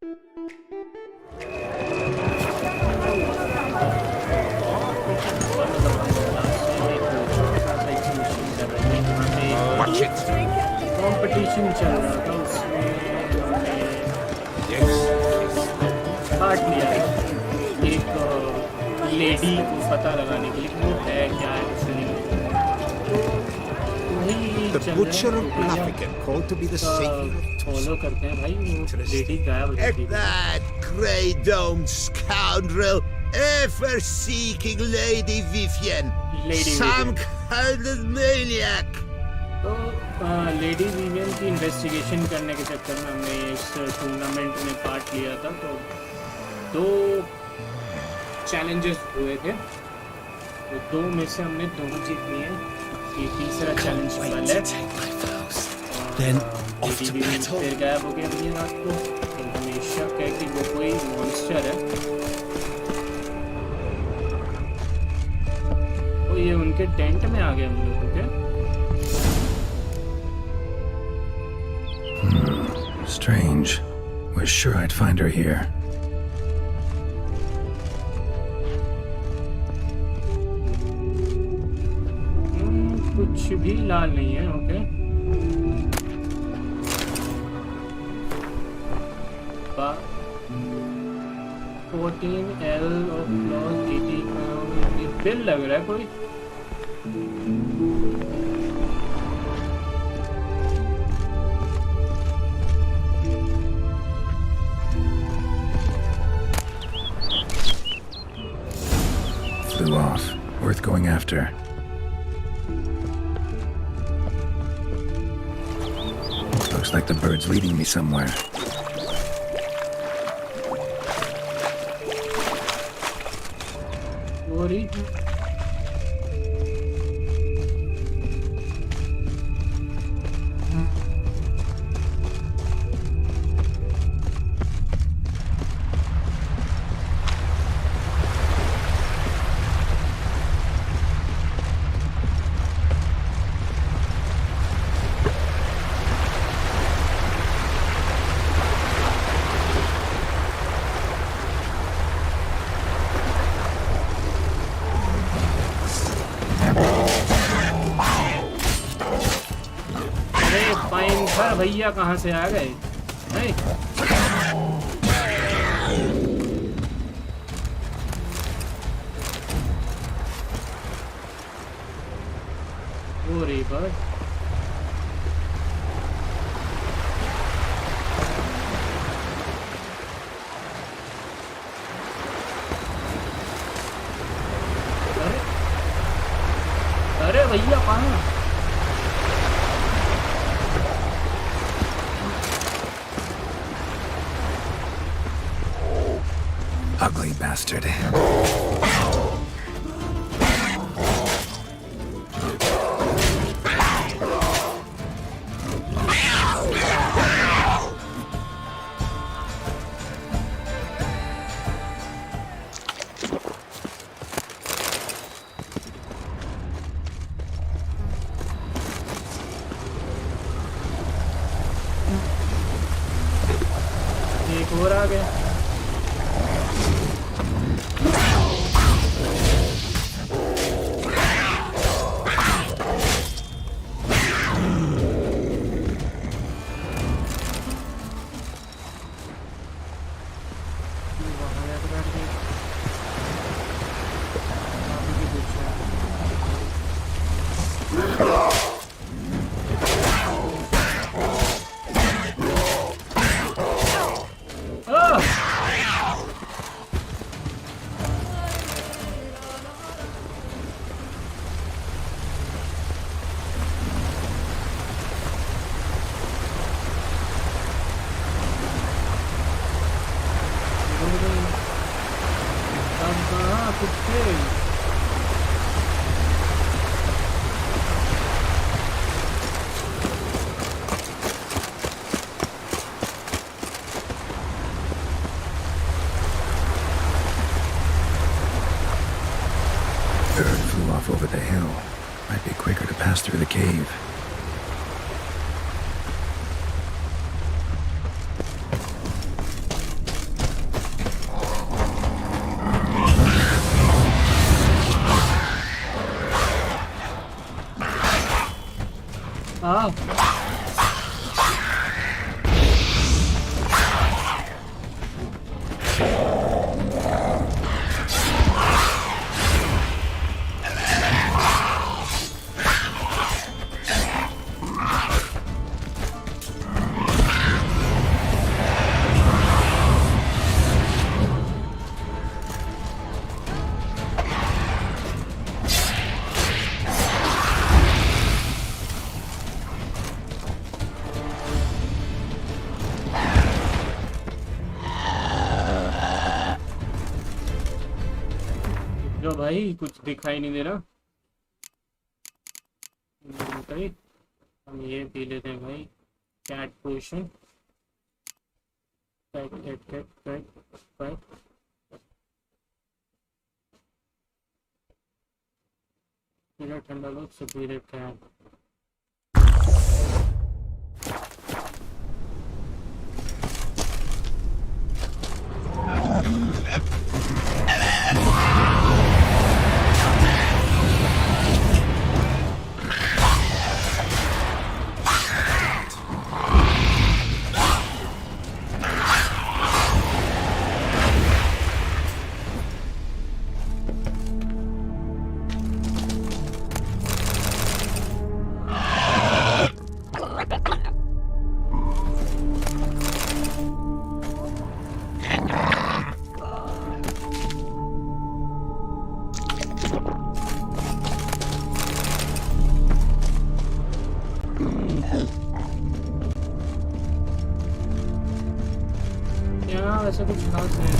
Competition चल रहा था उसमें पार्ट लिया एक लेडी को पता लगाने के लिए वो है क्या है उसने The butcher of Blaviken, called to be the savior of follow करते हैं भाई वो लेडी गायब हो जाती है that grey-domed scoundrel ever seeking Lady Vivienne, some kind of maniac. तो लेडी विवियन की इन्वेस्टिगेशन करने के चक्कर में हमने इस टूर्नामेंट में पार्ट लिया था तो 2 चैलेंजेस हुए थे तो 2 में से हमने 2 जीत लिए हैं ये तीसरा चैलेंज वाला है लेडी विवियन फिर गायब हो गया हमने रात को तो हमेशा कह कि वो कोई मॉन्स्टर है तो ये उनके टेंट में आ गए हम लोगों के Strange. Was sure I'd find her here. कुछ भी लाल नहीं है ओके 14L of loss 80 ये बिल लग रहा है कोई Flew off. Worth going after. Looks like the bird's leading me somewhere. Worry. भैया कहाँ से आ गए वो रे बर्ड अरे भैया कहाँ Ugly bastard. एक और आ गया Over the hill. Might be quicker to pass through the cave. जो भाई कुछ दिखाई नहीं दे रहा। भाई हम ये पी लेते हैं भाई, cat potion. Cat cat cat cat cat पीला ठंडा लो सुपीरियर कैट। ऐसा कुछ खास है।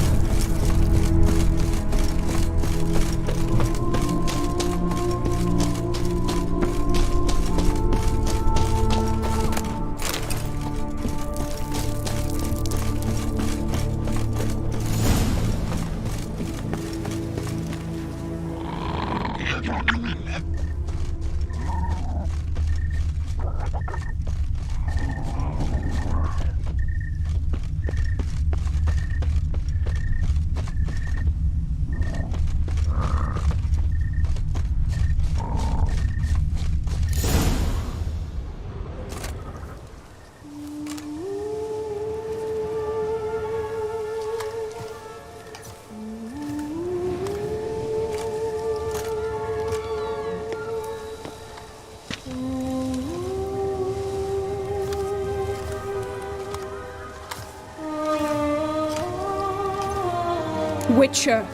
Witcher.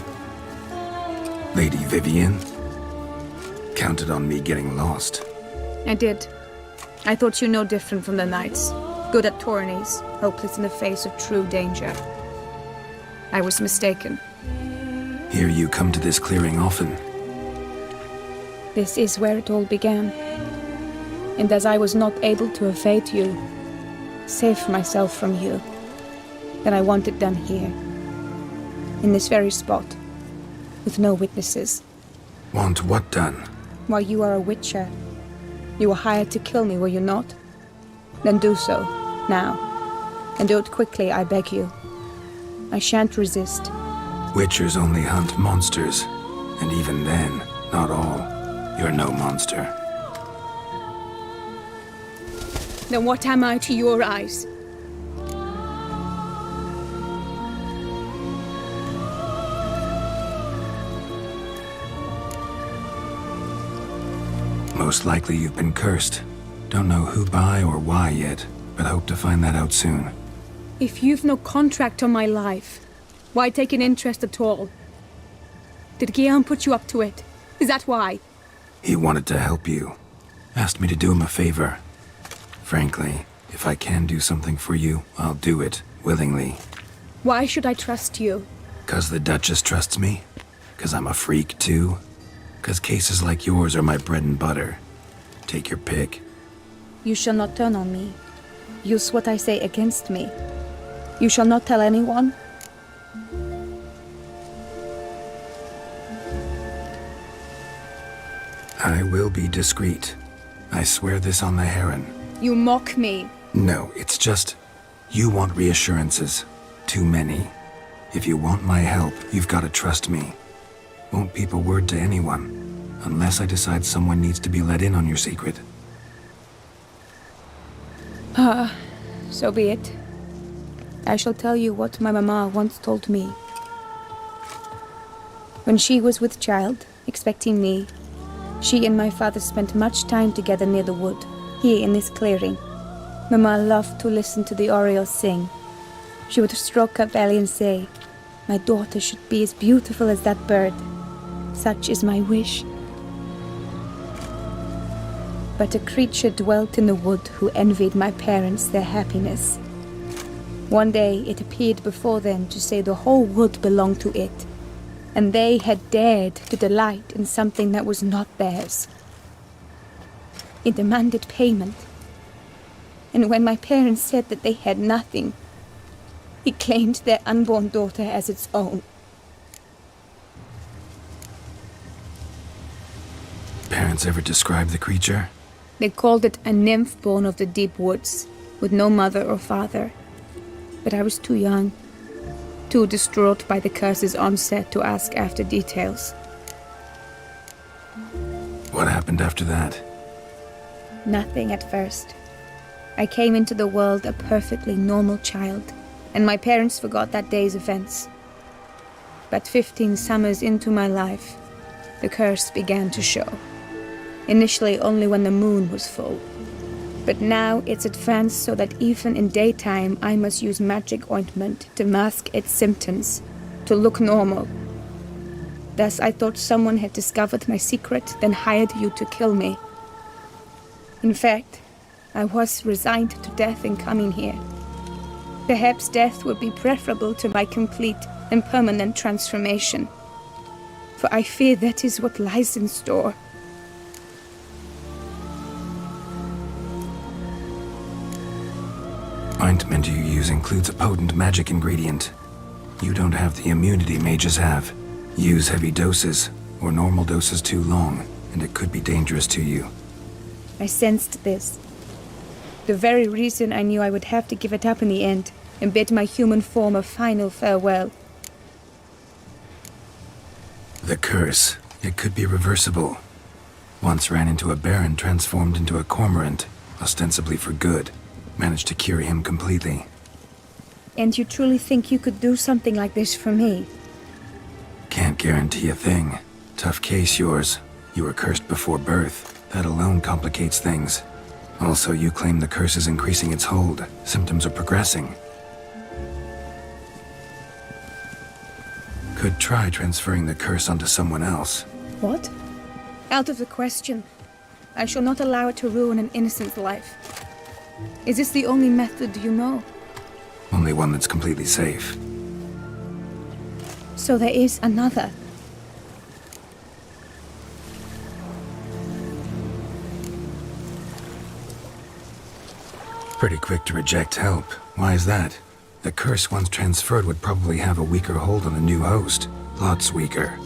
Lady Vivian? Counted on me getting lost. I did. I thought you no different from the knights. Good at tourneys, hopeless in the face of true danger. I was mistaken. Hear you come to this clearing often. This is where it all began. And as I was not able to evade you, save myself from you, then I want it done here. In this very spot, with no witnesses. Want what done? While you are a witcher, you were hired to kill me, were you not? Then do so, now. And do it quickly, I beg you. I shan't resist. Witchers only hunt monsters, and even then, not all. You're no monster. Then what am I to your eyes? Most likely you've been cursed. Don't know who by or why yet, but hope to find that out soon. If you've no contract on my life, why take an interest at all? Did Guillaume put you up to it? Is that why? He wanted to help you. Asked me to do him a favor. Frankly, if I can do something for you, I'll do it, willingly. Why should I trust you? 'Cause the Duchess trusts me? 'Cause I'm a freak, too? 'Cause cases like yours are my bread and butter. Take your pick. You shall not turn on me. Use what I say against me. You shall not tell anyone? I will be discreet. I swear this on the Heron. You mock me. No, it's just... You want reassurances. Too many. If you want my help, you've got to trust me. Won't peep a word to anyone, unless I decide someone needs to be let in on your secret. So be it. I shall tell you what my mama once told me. When she was with child, expecting me, she and my father spent much time together near the wood, here in this clearing. Mama loved to listen to the orioles sing. She would stroke her belly and say, "My daughter should be as beautiful as that bird. Such is my wish." But a creature dwelt in the wood who envied my parents their happiness. One day it appeared before them to say the whole wood belonged to it, and they had dared to delight in something that was not theirs. It demanded payment, and when my parents said that they had nothing, it claimed their unborn daughter as its own. Parents ever describe the creature? They called it a nymph born of the deep woods, with no mother or father. But I was too young, too distraught by the curse's onset to ask after details. What happened after that? Nothing at first. I came into the world a perfectly normal child, and my parents forgot that day's events. But 15 summers into my life, the curse began to show. Initially only when the moon was full. But now it's advanced so that even in daytime I must use magic ointment to mask its symptoms, to look normal. Thus I thought someone had discovered my secret, then hired you to kill me. In fact, I was resigned to death in coming here. Perhaps death would be preferable to my complete and permanent transformation. For I fear that is what lies in store. Ointment you use includes a potent magic ingredient. You don't have the immunity mages have. Use heavy doses, or normal doses too long, and it could be dangerous to you. I sensed this. The very reason I knew I would have to give it up in the end, and bid my human form a final farewell. The curse, it could be reversible. Once ran into a baron transformed into a cormorant, ostensibly for good. Managed to cure him completely. And you truly think you could do something like this for me? Can't guarantee a thing. Tough case yours. You were cursed before birth. That alone complicates things. Also, you claim the curse is increasing its hold. Symptoms are progressing. Could try transferring the curse onto someone else. What? Out of the question. I shall not allow it to ruin an innocent's life. Is this the only method you know? Only one that's completely safe. So there is another. Pretty quick to reject help. Why is that? The curse once transferred would probably have a weaker hold on the new host. Lots weaker.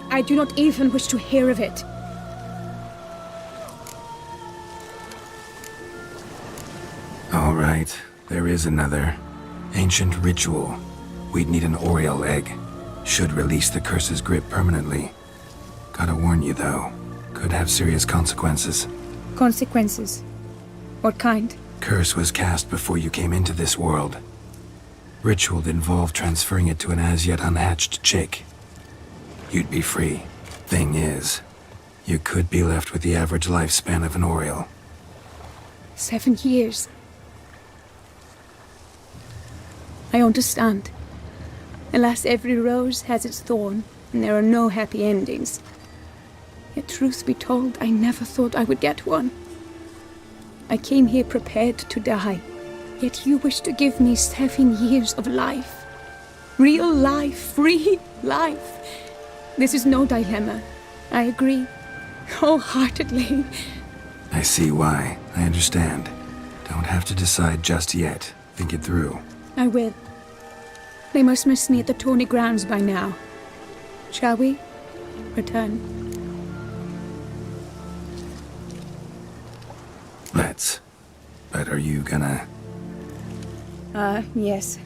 I do not even wish to hear of it. All right, there is another. Ancient ritual. We'd need an oriole egg. Should release the curse's grip permanently. Gotta warn you though, could have serious consequences. Consequences? What kind? Curse was cast before you came into this world. Ritual involved transferring it to an as-yet unhatched chick. You'd be free. Thing is, you could be left with the average lifespan of an oriole. 7 years. I understand. Alas, every rose has its thorn, and there are no happy endings. Yet truth be told, I never thought I would get one. I came here prepared to die, yet you wish to give me 7 years of life. Real life, free life. This is no dilemma. I agree, wholeheartedly. I see why. I understand. Don't have to decide just yet. Think it through. I will. They must miss me at the tourney grounds by now. Shall we? Return. Let's. But are you gonna... Yes.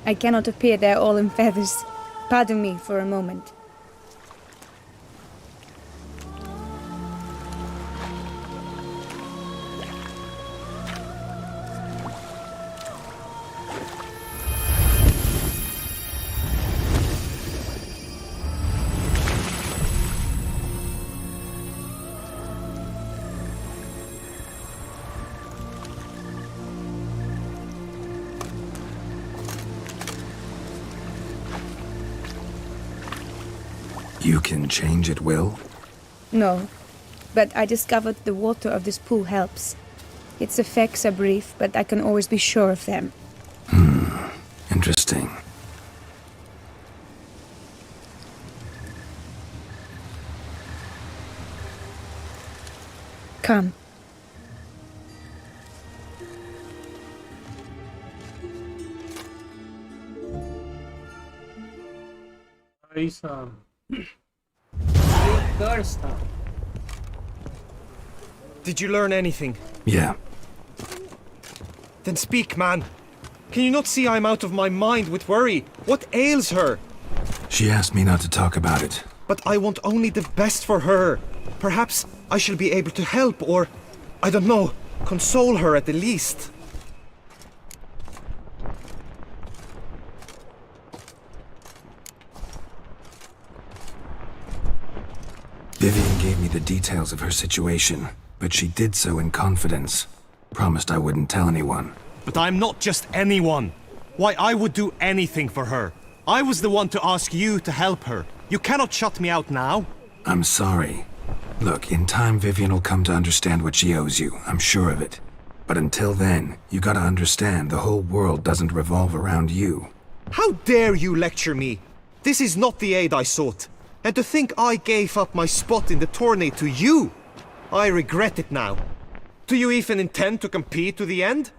I cannot appear there all in feathers. Pardon me for a moment. You can change at will? No, but I discovered the water of this pool helps. Its effects are brief, but I can always be sure of them. Interesting. Come. ऐसा एक कर्स था. Did you learn anything? Yeah. Then speak, man. Can you not see I'm out of my mind with worry? What ails her? She asked me not to talk about it. But I want only the best for her. Perhaps I shall be able to help or, I don't know, console her at the least. Vivian gave me the details of her situation, but she did so in confidence. Promised I wouldn't tell anyone. But I'm not just anyone. Why, I would do anything for her. I was the one to ask you to help her. You cannot shut me out now. I'm sorry. Look, in time Vivian will come to understand what she owes you, I'm sure of it. But until then, you gotta understand the whole world doesn't revolve around you. How dare you lecture me? This is not the aid I sought. And to think I gave up my spot in the tourney to you! I regret it now. Do you even intend to compete to the end?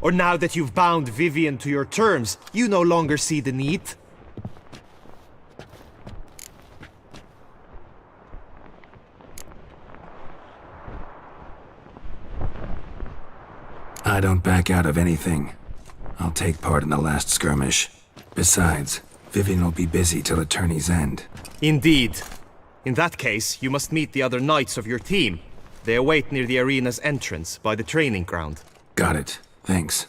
Or now that you've bound Vivian to your terms, you no longer see the need? I don't back out of anything. I'll take part in the last skirmish. Besides, Vivian will be busy till Attorney's End. Indeed. In that case, you must meet the other knights of your team. They await near the arena's entrance, by the training ground. Got it. Thanks.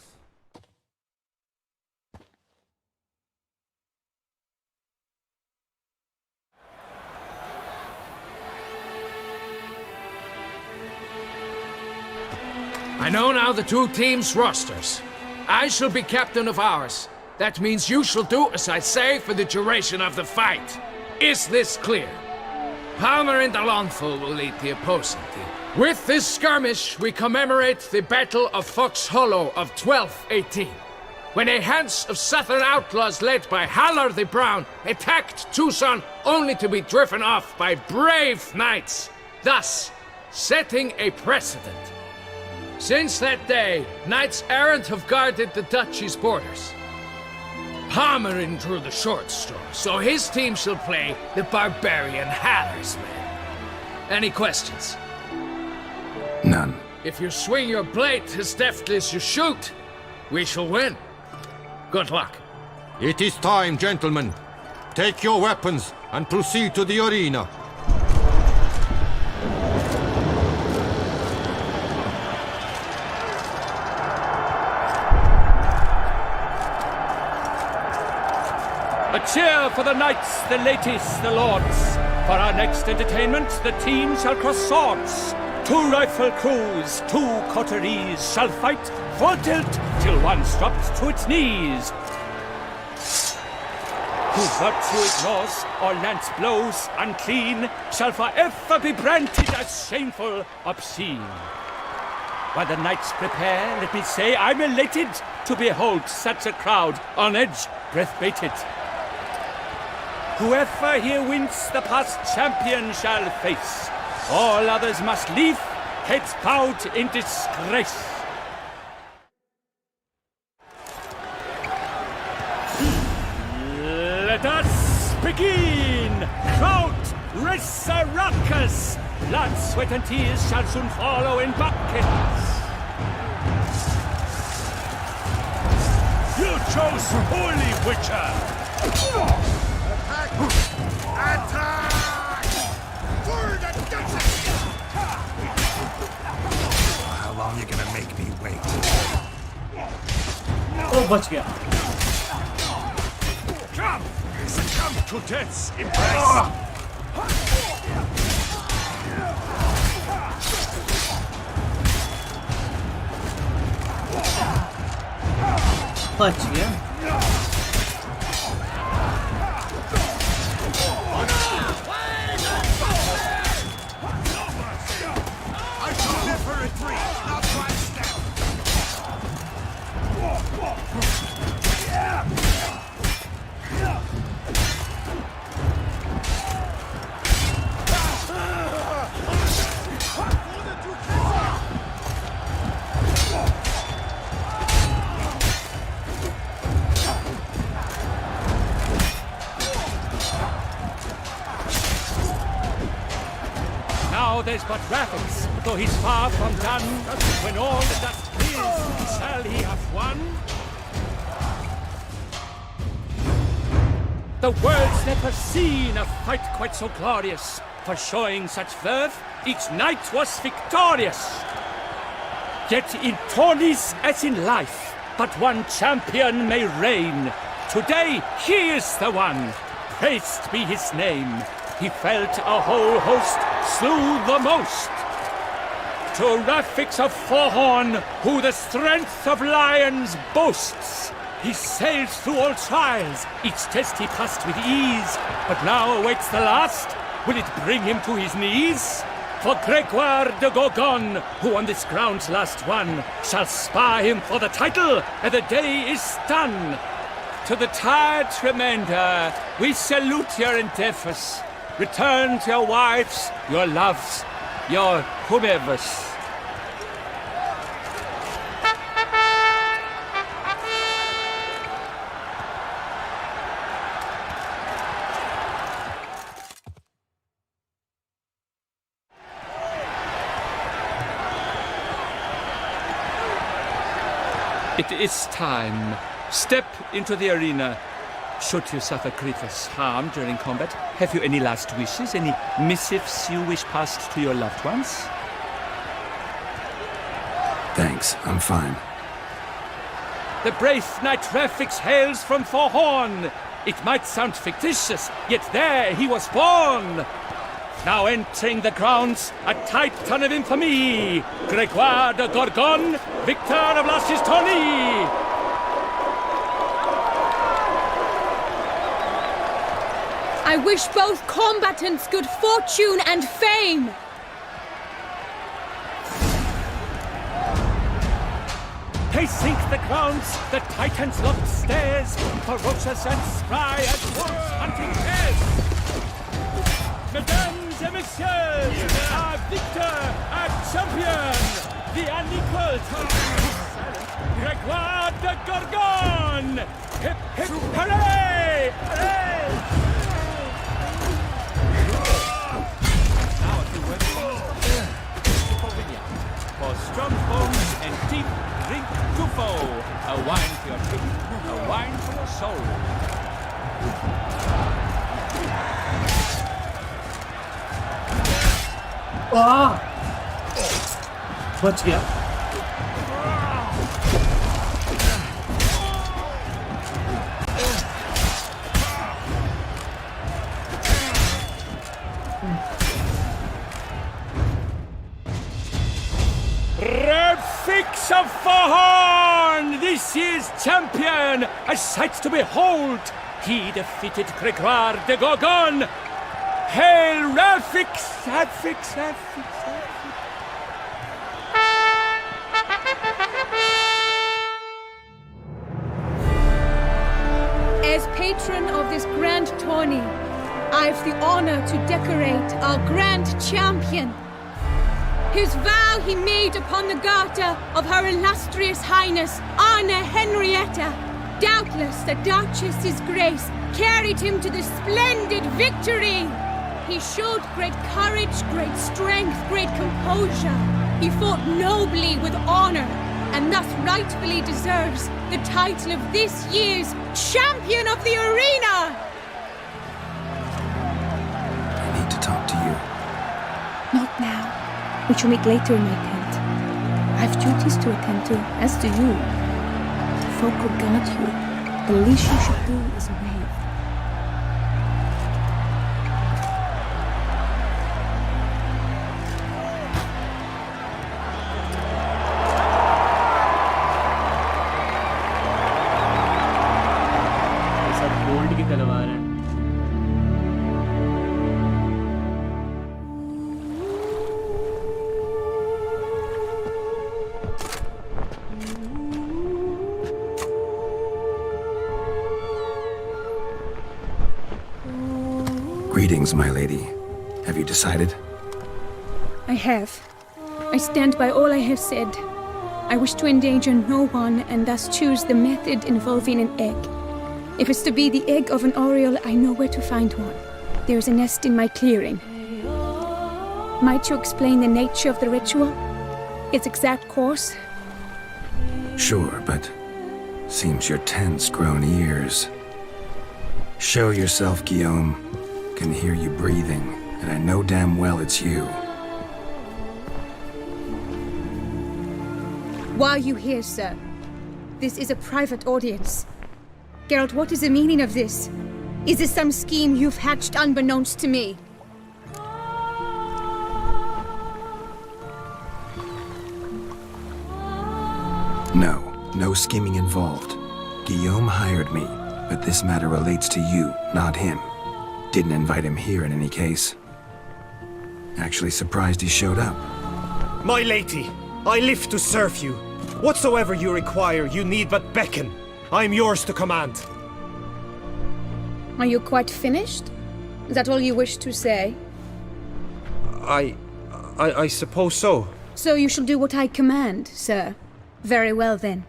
I know now the two teams' rosters. I shall be captain of ours. That means you shall do as I say for the duration of the fight. Is this clear? Palmer and Alonful will lead the opposing team. With this skirmish, we commemorate the Battle of Fox Hollow of 1218, when a hands of southern outlaws led by Hallar the Brown attacked Tucson only to be driven off by brave knights, thus setting a precedent. Since that day, knights errant have guarded the duchy's borders. Palmerin drew the short straw, so his team shall play the barbarian Hallar's men. Any questions? None. If you swing your blade as deftly as you shoot, we shall win. Good luck. It is time, gentlemen. Take your weapons and proceed to the arena. A cheer for the knights, the ladies, the lords. For our next entertainment, the team shall cross swords. 2 rifle crews, 2 coteries shall fight full tilt till one drops to its knees. Who virtue ignores or lance blows unclean shall forever be branded as shameful, obscene. While the knights prepare, let me say I'm elated to behold such a crowd on edge, breath baited. Whoever here wins the past champion shall face. All others must leave, heads bowed in disgrace. Let us begin! Crowd, resurrecus! Blood, sweat, and tears shall soon follow in buckets. You chose Holy Witcher! Attack! For the Duchess! How long you gonna make me wait? ओ बच गया. Come! Succumb to death's embrace! बच गया. Now there's but Raffles, though he's far from done. When all the dust clears, shall he have won? The world's never seen a fight quite so glorious. For showing such verve, each knight was victorious. Yet in tourneys as in life, but one champion may reign. Today he is the one, praised be his name. He felt a whole host, slew the most. To Rafix of Forhorn, who the strength of lions boasts, he sailed through all trials, each test he passed with ease. But now awaits the last, will it bring him to his knees? For Gregoire de Gorgon, who on this ground's last won, shall spar him for the title, and the day is done. To the tired remainder, we salute your endeavors. Return to your wives, your loves, your whomevers. It is time. Step into the arena. Should you suffer grievous harm during combat, have you any last wishes, any missives you wish passed to your loved ones? Thanks, I'm fine. The brave knight Rafix hails from Forhorn. It might sound fictitious, yet there he was born. Now entering the grounds, a titan of infamy, Gregoire de Gorgon, victor of last year's tourney. I wish both combatants good fortune and fame! They sink the grounds, the titans loft stairs, ferocious and spry as wolves hunting hares. Mesdames et messieurs, our victor, our champion, the unequaled, Gregoire de Gorgon! Hip, hip, hooray! Hooray! For strong bones and deep drink to foe. A wine for your drink, a wine for your soul. बच गया Rafix of Forhorn, this year's champion, a sight to behold. He defeated Gregoire de Gorgon. Hail Rafix, Rafix, Rafix, Rafix. As patron of this grand tourney, I've the honor to decorate our grand champion. His vow he made upon the garter of her illustrious highness, Anna Henrietta. Doubtless the Duchess's grace carried him to the splendid victory. He showed great courage, great strength, great composure. He fought nobly with honor, and thus rightfully deserves the title of this year's Champion of the Arena! I need to talk to you. Not now. We shall meet later in my tent. I've duties to attend to, as do you. Folk will guard you. The least you should do is wave. Gold की तलवार है Greetings, my lady. Have you decided? I have. I stand by all I have said. I wish to endanger no one and thus choose the method involving an egg. If it's to be the egg of an oriole, I know where to find one. There is a nest in my clearing. Might you explain the nature of the ritual? Its exact course? Sure, but seems your tense grown ears. Show yourself, Guillaume. Can hear you breathing, and I know damn well it's you. Why are you here, sir? This is a private audience. Geralt, what is the meaning of this? Is this some scheme you've hatched unbeknownst to me? No scheming involved. Guillaume hired me, but this matter relates to you, not him. Didn't invite him here in any case. Actually surprised he showed up. My lady, I live to serve you. Whatsoever you require, you need but beckon. I am yours to command. Are you quite finished? Is that all you wish to say? I suppose so. So you shall do what I command, sir. Very well, then.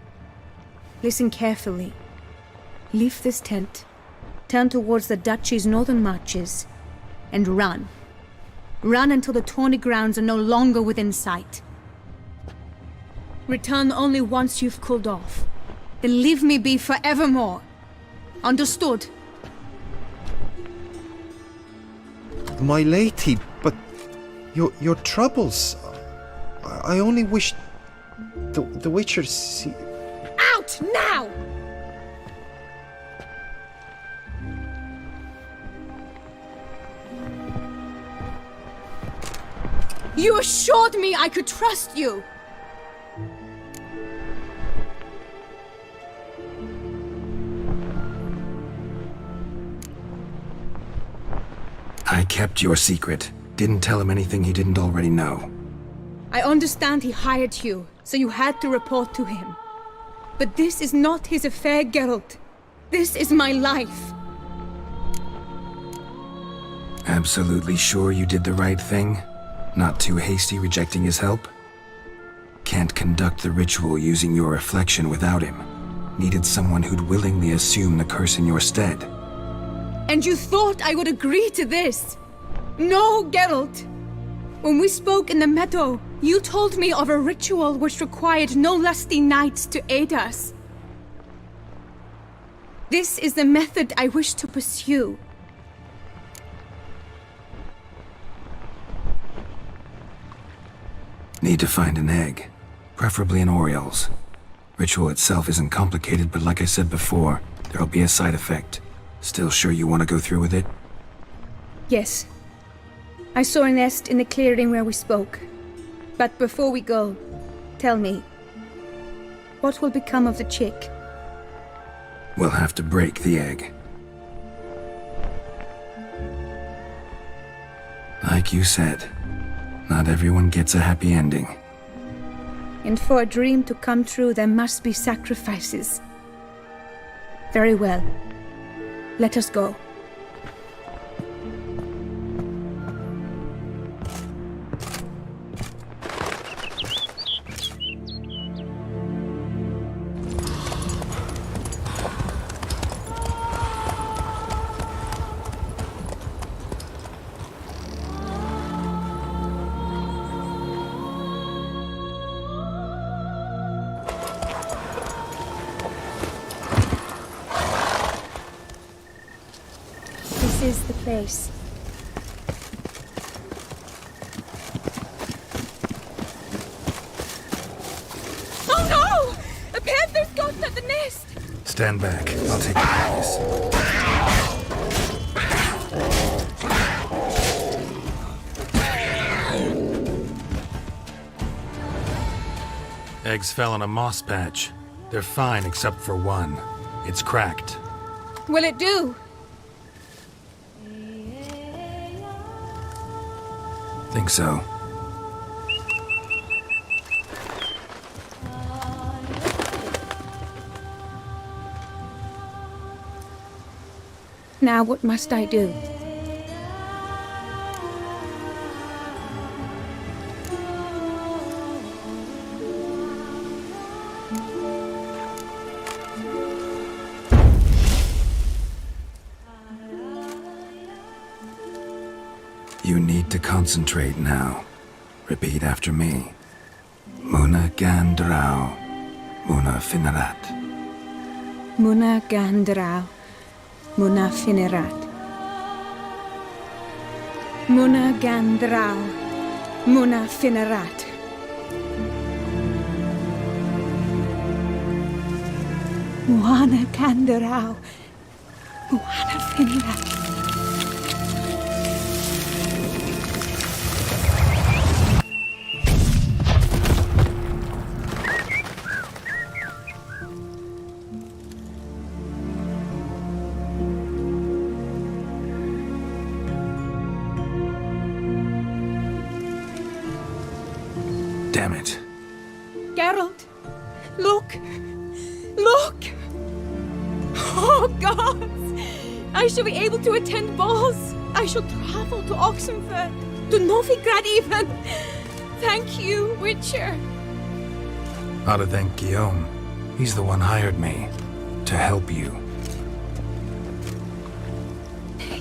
Listen carefully. Leave this tent, turn towards the duchy's northern marches, and run. Run until the tawny grounds are no longer within sight. Return only once you've cooled off. Then leave me be forevermore. Understood? My lady, but your troubles. I only wish the Witcher see. Out now! You assured me I could trust you! I kept your secret. Didn't tell him anything he didn't already know. I understand he hired you, so you had to report to him. But this is not his affair, Geralt. This is my life. Absolutely sure you did the right thing? Not too hasty rejecting his help? Can't conduct the ritual using your reflection without him. Needed someone who'd willingly assume the curse in your stead. And you thought I would agree to this? No, Geralt! When we spoke in the meadow, you told me of a ritual which required no lusty knights to aid us. This is the method I wish to pursue. Need to find an egg, preferably an oriole's. Ritual itself isn't complicated, but like I said before, there'll be a side effect. Still sure you want to go through with it? Yes. I saw a nest in the clearing where we spoke. But before we go, tell me, what will become of the chick? We'll have to break the egg. Like you said, not everyone gets a happy ending. And for a dream to come true, there must be sacrifices. Very well. Let us go. This is the place. Oh no! A panther's gotten at the nest! Stand back. I'll take care of this. Eggs fell on a moss patch. They're fine except for one. It's cracked. Will it do? Think so. Now what must I do? You need to concentrate now. Repeat after me. Muna Gandrau, Muna Finerat. Muna Gandrau, Muna Finerat. Muna Gandrau, Muna Finerat. Muna Gandrau, Muna Finerat. Damn it. Geralt, look! Look! Oh, gods! I shall be able to attend balls. I shall travel to Oxenford, to Novigrad even. Thank you, Witcher. Ought to thank Guillaume. He's the one hired me. To help you.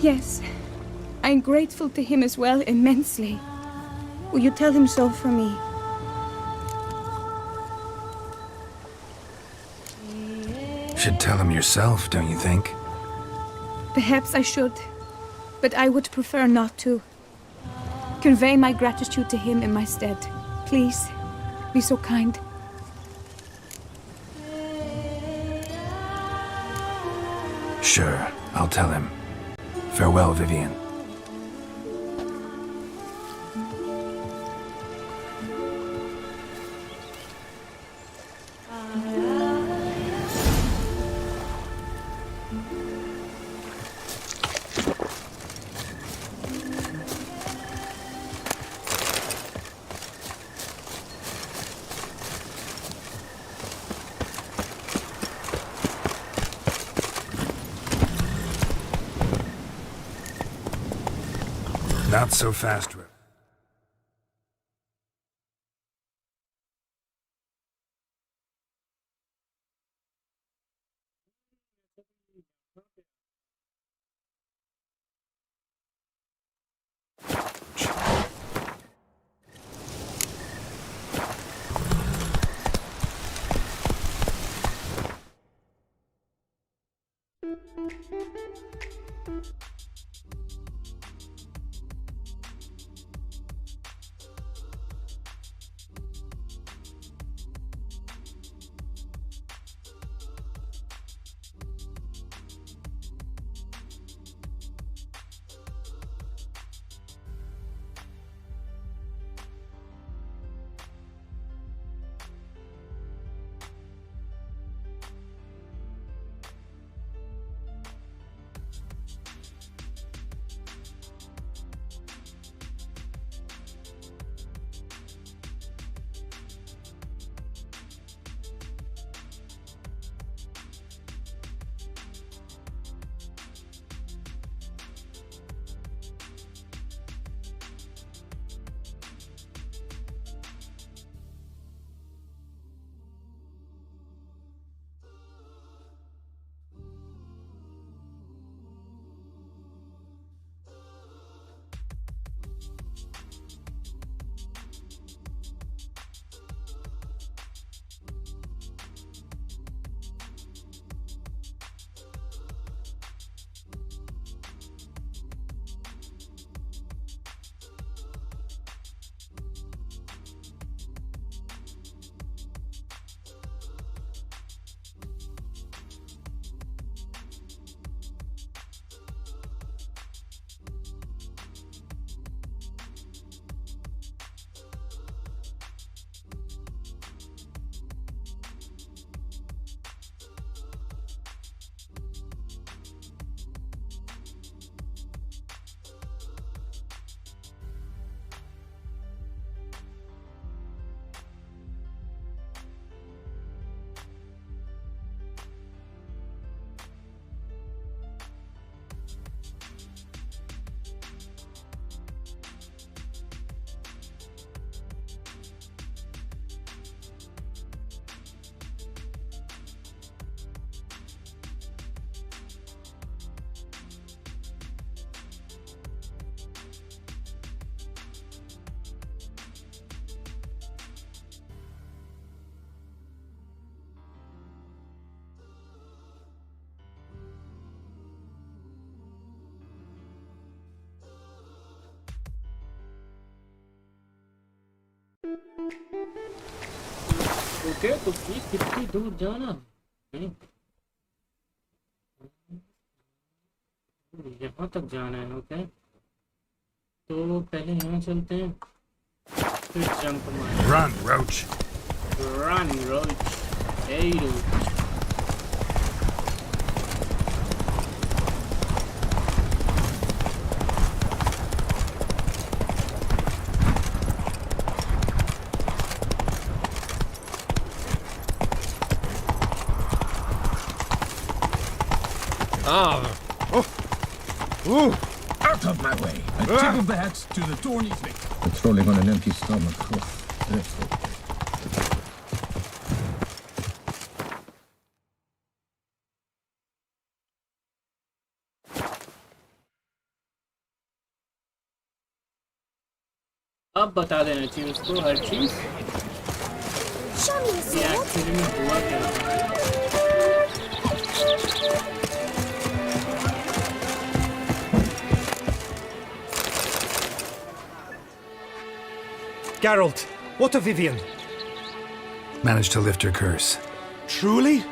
Yes, I'm grateful to him as well, immensely. Will you tell him so for me? Should tell him yourself, don't you think? Perhaps I should, but I would prefer not to. Convey my gratitude to him in my stead. Please, be so kind. Sure, I'll tell him. Farewell, Vivian. Not so fast, Rip. Okay तो कितनी दूर जाना है? यहाँ तक जाना है। Okay तो पहले यहाँ चलते हैं फिर जंप मारें। Run, Roach. Run, Roach. Hey, Roach. Out of my way! I tip the hat to the Torny's Vic. Patrolling on an empty stomach. Dreadful. अब बता देना चाहिए उसको हर चीज ये एक्चुअली में हुआ क्या था। Geralt, what of Vivian? Managed to lift her curse. Truly?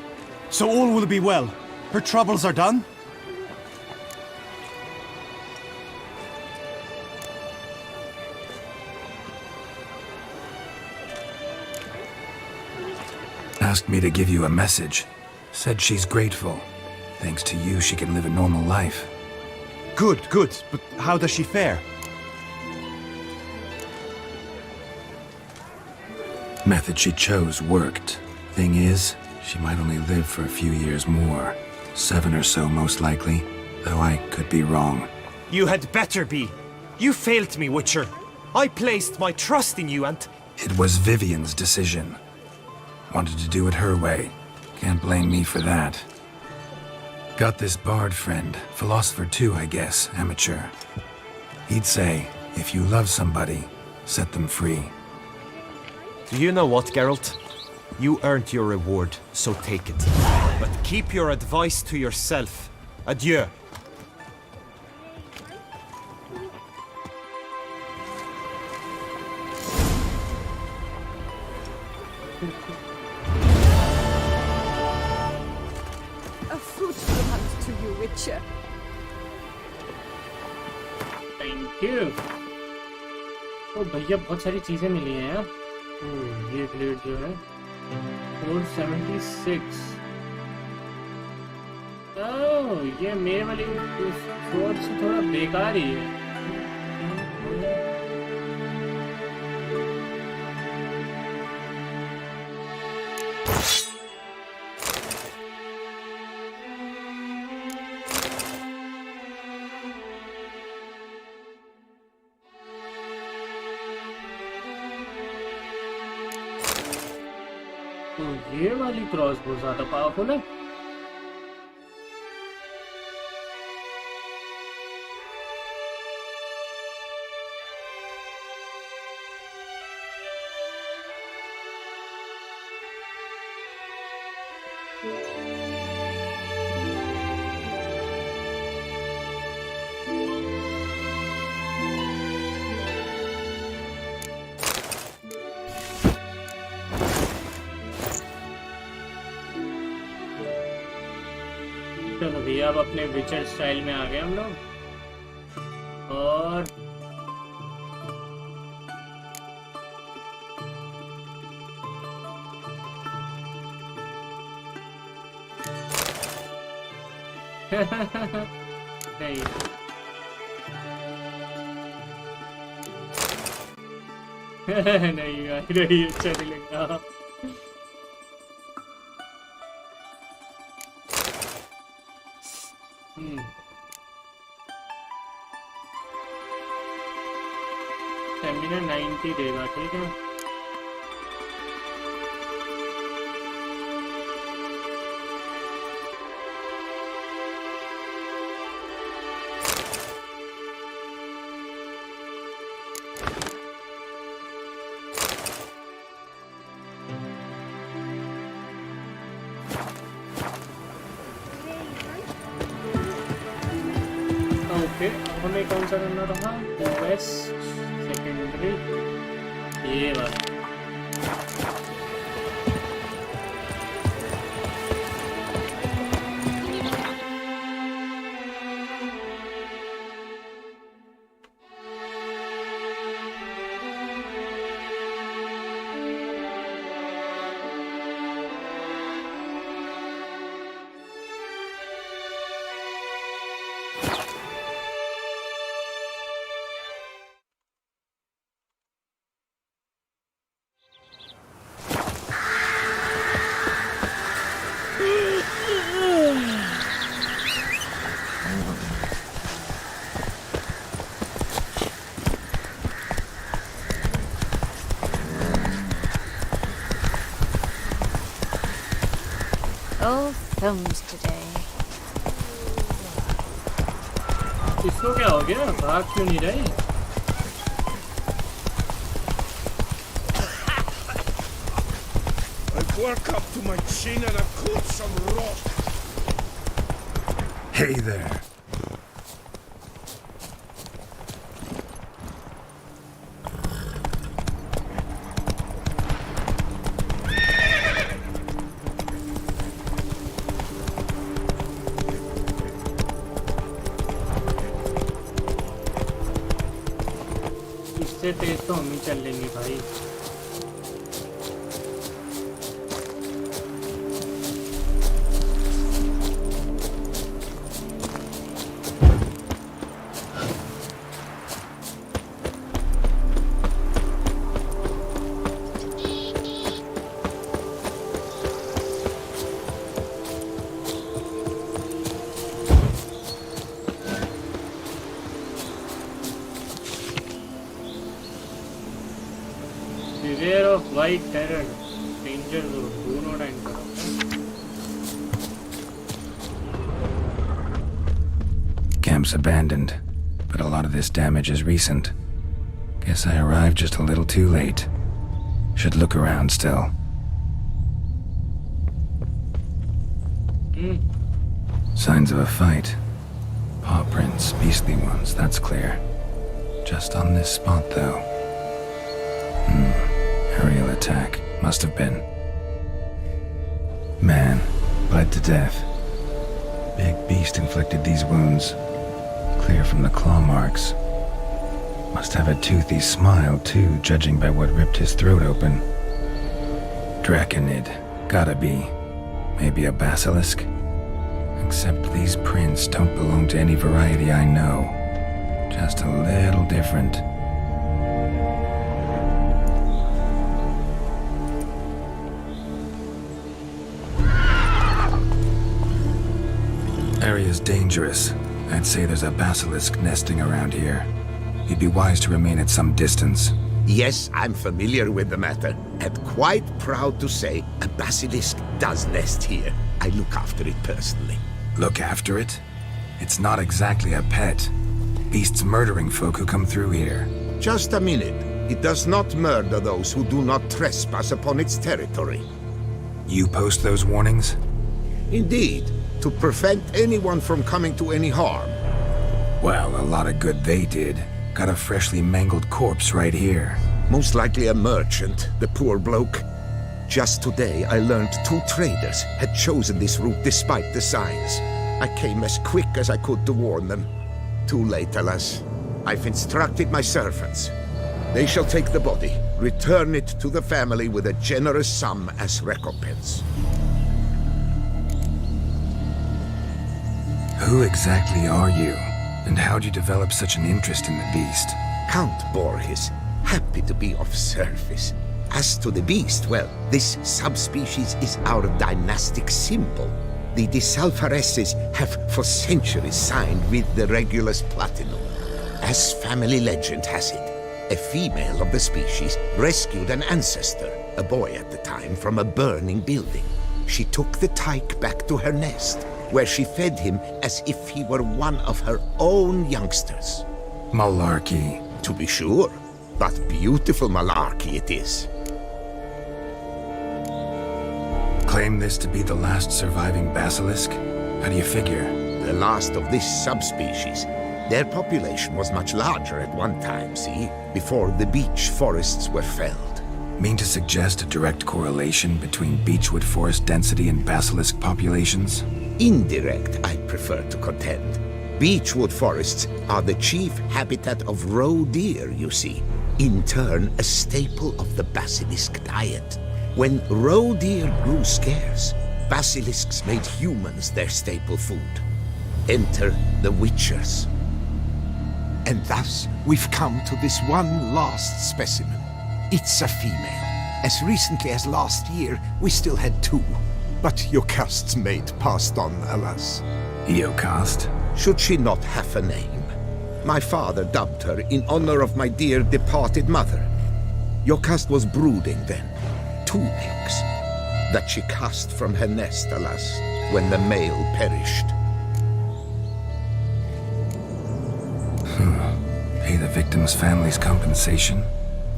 So all will be well. Her troubles are done? Asked me to give you a message. Said she's grateful. Thanks to you, she can live a normal life. Good, good. But how does she fare? Method she chose worked. Thing is, she might only live for a few years more. 7 or so, most likely. Though I could be wrong. You had better be. You failed me, Witcher. I placed my trust in you and... It was Vivian's decision. Wanted to do it her way. Can't blame me for that. Got this bard friend. Philosopher too, I guess. Amateur. He'd say, if you love somebody, set them free. Do you know what, Geralt? You earned your reward, so take it. But keep your advice to yourself. Adieu. A fruitful hunt to you, Witcher. Thank you. ओ भैया बहुत सारी चीजें मिली हैं यार। ये blade जो है 476। ओह ये मेरे वाली स्वॉर्ड से थोड़ा बेकार ही है। तो ये वाली क्रॉस बहुत ज्यादा पावरफुल है। चलो भैया अब अपने विचर स्टाइल में आ गए हम लोग और नहीं नहीं अच्छा नहीं लगता। स्टेमिना 90 देगा, ठीक है। हमें कौन सा करना रहा? वेस्ट सेकेंडरी ये वाला। bones today. इसको क्या हो गया? भाग क्यों नहीं रही? I work up to my chin and I caught some rock. Hey there. इससे तेज तो हम ही चल लेंगे भाई। Beware of white terror, danger zone, do not enter. Camp's abandoned, but a lot of this damage is recent. Guess I arrived just a little too late. Should look around still. Signs of a fight. Paw prints, beastly ones, that's clear. Just on this spot, though. Aerial attack. Must have been. Man, bled to death. Big beast inflicted these wounds. Clear from the claw marks. Must have a toothy smile, too, judging by what ripped his throat open. Draconid. Gotta be. Maybe a basilisk? Except these prints don't belong to any variety I know. Just a little different. Area's dangerous. I'd say there's a basilisk nesting around here. You'd be wise to remain at some distance. Yes, I'm familiar with the matter, and quite proud to say a basilisk does nest here. I look after it personally. Look after it? It's not exactly a pet. Beasts murdering folk who come through here. Just a minute. It does not murder those who do not trespass upon its territory. You post those warnings? Indeed, to prevent anyone from coming to any harm. Well, a lot of good they did. Got a freshly mangled corpse right here. Most likely a merchant, the poor bloke. Just today I learned 2 traders had chosen this route despite the signs. I came as quick as I could to warn them. Too late, alas. I've instructed my servants. They shall take the body, return it to the family with a generous sum as recompense. Who exactly are you? And how'd you develop such an interest in the beast? Count Borges, happy to be of service. As to the beast, well, this subspecies is our dynastic symbol. The Desalfaresses have for centuries signed with the Regulus Platinum. As family legend has it, a female of the species rescued an ancestor, a boy at the time, from a burning building. She took the tyke back to her nest, where she fed him as if he were one of her own youngsters. Malarkey. To be sure, but beautiful malarkey it is. Claim this to be the last surviving basilisk? How do you figure? The last of this subspecies. Their population was much larger at one time, see? Before the beech forests were felled. Mean to suggest a direct correlation between beechwood forest density and basilisk populations? Indirect, I prefer to contend. Beechwood forests are the chief habitat of roe deer, you see. In turn, a staple of the basilisk diet. When roe deer grew scarce, basilisks made humans their staple food. Enter the witchers. And thus, we've come to this one last specimen. It's a female. As recently as last year, we still had 2. But Jocast's mate passed on, alas. Jocast? Should she not have a name? My father dubbed her in honor of my dear departed mother. Jocast was brooding then. 2 eggs that she cast from her nest, alas. when the male perished. Pay the victims' families compensation?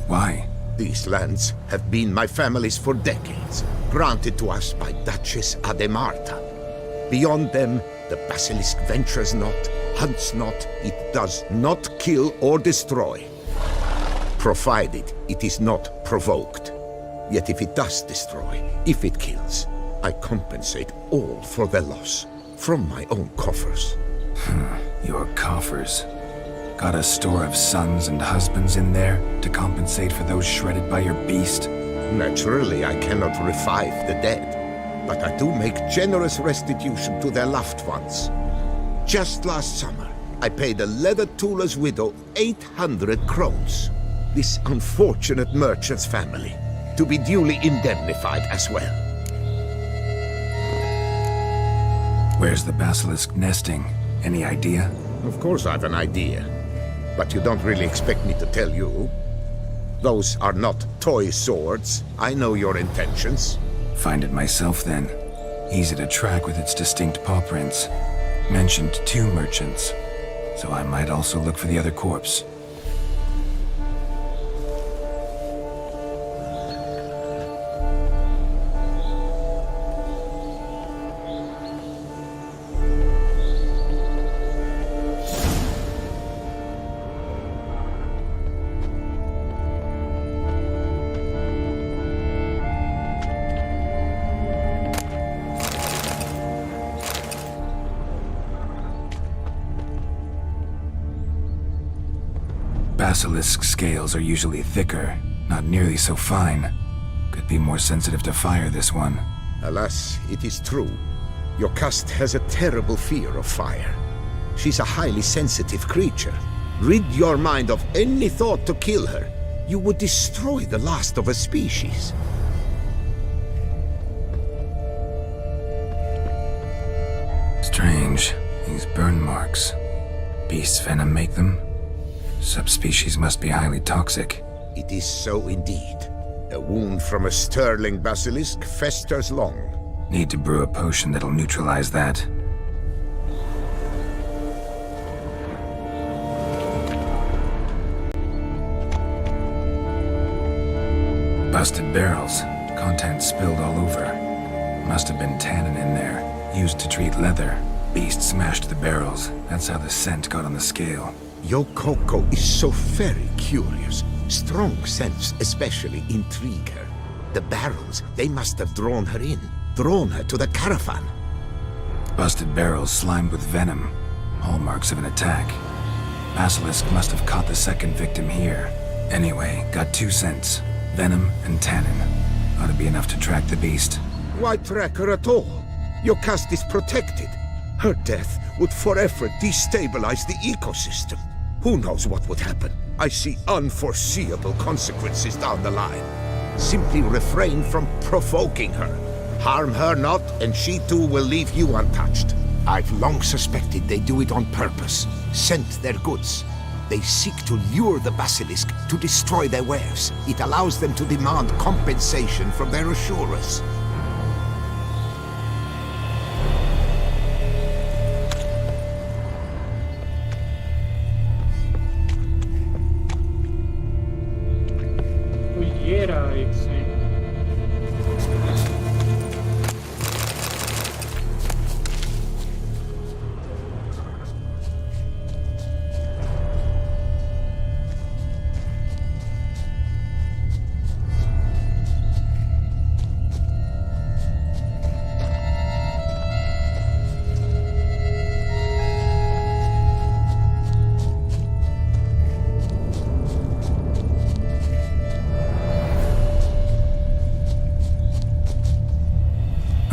Why? These lands have been my family's for decades, granted to us by Duchess Ademarta. Beyond them, the basilisk ventures not, hunts not, it does not kill or destroy. Provided it is not provoked. Yet if it does destroy, if it kills, I compensate all for their loss, from my own coffers. Your coffers. Got a store of sons and husbands in there to compensate for those shredded by your beast? Naturally, I cannot revive the dead, but I do make generous restitution to their loved ones. Just last summer, I paid a leather tooler's widow 800 crowns. This unfortunate merchant's family, to be duly indemnified as well. Where's the basilisk nesting? Any idea? Of course I've an idea, but you don't really expect me to tell you. Those are not toy swords. I know your intentions. Find it myself then. Easy to track with its distinct paw prints. Mentioned 2 merchants, so I might also look for the other corpse. Basilisk scales are usually thicker, not nearly so fine. Could be more sensitive to fire, this one. Alas, it is true. Your caste has a terrible fear of fire. She's a highly sensitive creature. Rid your mind of any thought to kill her. You would destroy the last of a species. Strange, these burn marks. Beast's venom make them? Subspecies must be highly toxic. It is so indeed. A wound from a sterling basilisk festers long. Need to brew a potion that'll neutralize that. Busted barrels. Contents spilled all over. Must have been tannin in there. Used to treat leather. Beast smashed the barrels. That's how the scent got on the scale. Your Coco is so very curious. Strong scents especially intrigue her. The barrels, they must have drawn her in. Drawn her to the caravan. Busted barrels slimed with venom. Hallmarks of an attack. Basilisk must have caught the second victim here. Anyway, got 2 scents. Venom and tannin. Ought to be enough to track the beast. Why track her at all? Your caste is protected. Her death would forever destabilize the ecosystem. Who knows what would happen? I see unforeseeable consequences down the line. Simply refrain from provoking her. Harm her not, and she too will leave you untouched. I've long suspected they do it on purpose. Scent their goods. They seek to lure the basilisk to destroy their wares. It allows them to demand compensation from their assurers.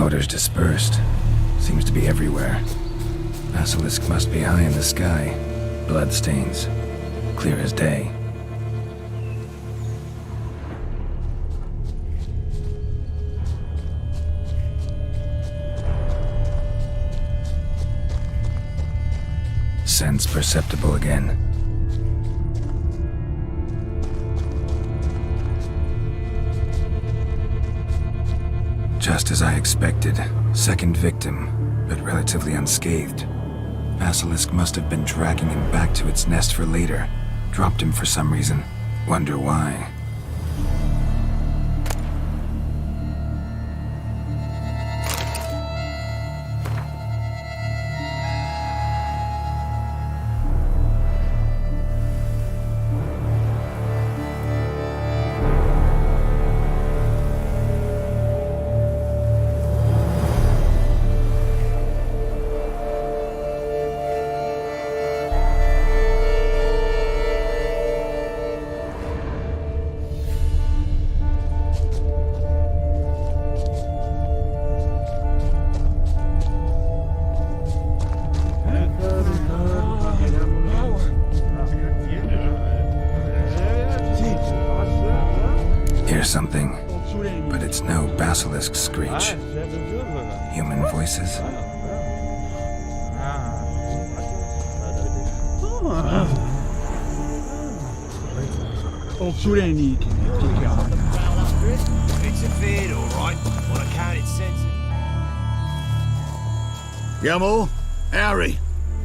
Odors dispersed. Seems to be everywhere. Basilisk must be high in the sky. Bloodstains. Clear as day. Sense perceptible again. Just as I expected. Second victim, but relatively unscathed. Basilisk must have been dragging him back to its nest for later. Dropped him for some reason. Wonder why. Something, but it's no basilisk screech. Human voices. It's a vid, all right. On account it sense. Yamo, Harry,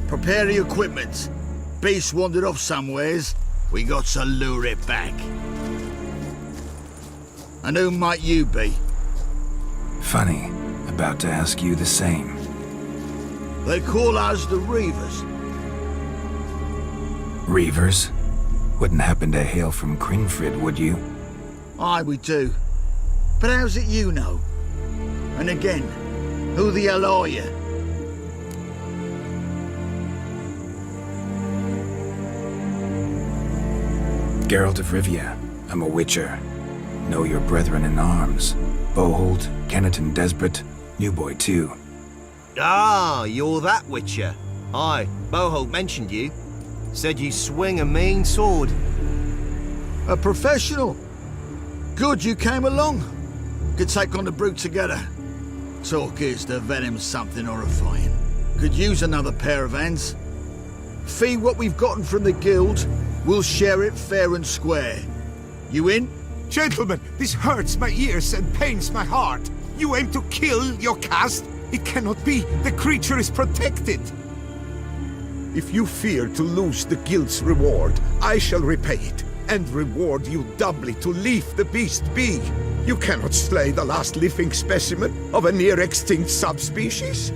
prepare the equipment. Beast wandered off somewheres. We got to lure it back. And who might you be? Funny. About to ask you the same. They call us the Reavers. Reavers? Wouldn't happen to hail from Crinfrid, would you? Aye, we do. But how's it you know? And again, who the hell are you? Geralt of Rivia. I'm a witcher. Know your brethren in arms. Bohold, Kenneton Desperate, New Boy too. Ah, you're that witcher. Aye, Bohold mentioned you. Said you swing a mean sword. A professional. Good you came along. Could take on the brute together. Talk is the Venom's something horrifying. Could use another pair of hands. Fee what we've gotten from the guild, we'll share it fair and square. You in? Gentlemen, this hurts my ears and pains my heart. You aim to kill your caste? It cannot be. The creature is protected. If you fear to lose the guild's reward, I shall repay it, and reward you doubly to leave the beast be. You cannot slay the last living specimen of a near-extinct subspecies.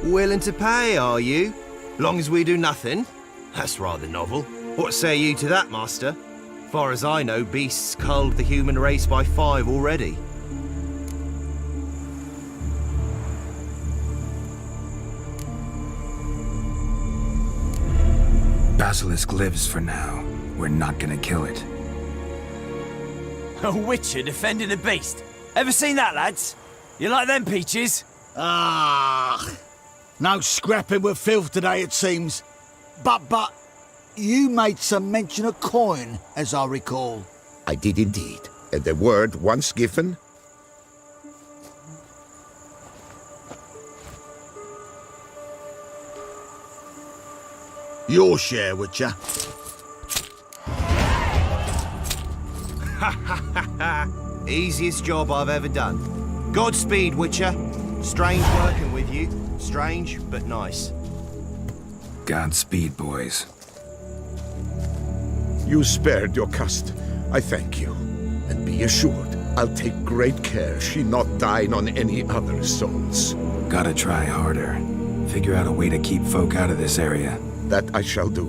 Willing to pay, are you? Long as we do nothing? That's rather novel. What say you to that, master? Far as I know, beasts culled the human race by 5 already. Basilisk lives for now. We're not gonna kill it. A witcher defending a beast. Ever seen that, lads? You like them peaches? Ah, no scrapping with filth today, it seems. But, you made some mention of coin, as I recall. I did indeed, and the word once given... Your share, Witcher. Easiest job I've ever done. Godspeed, Witcher. Strange working with you. Strange, but nice. Godspeed, boys. You spared your caste. I thank you. And be assured, I'll take great care she not dine on any other souls. Gotta try harder. Figure out a way to keep folk out of this area. That I shall do.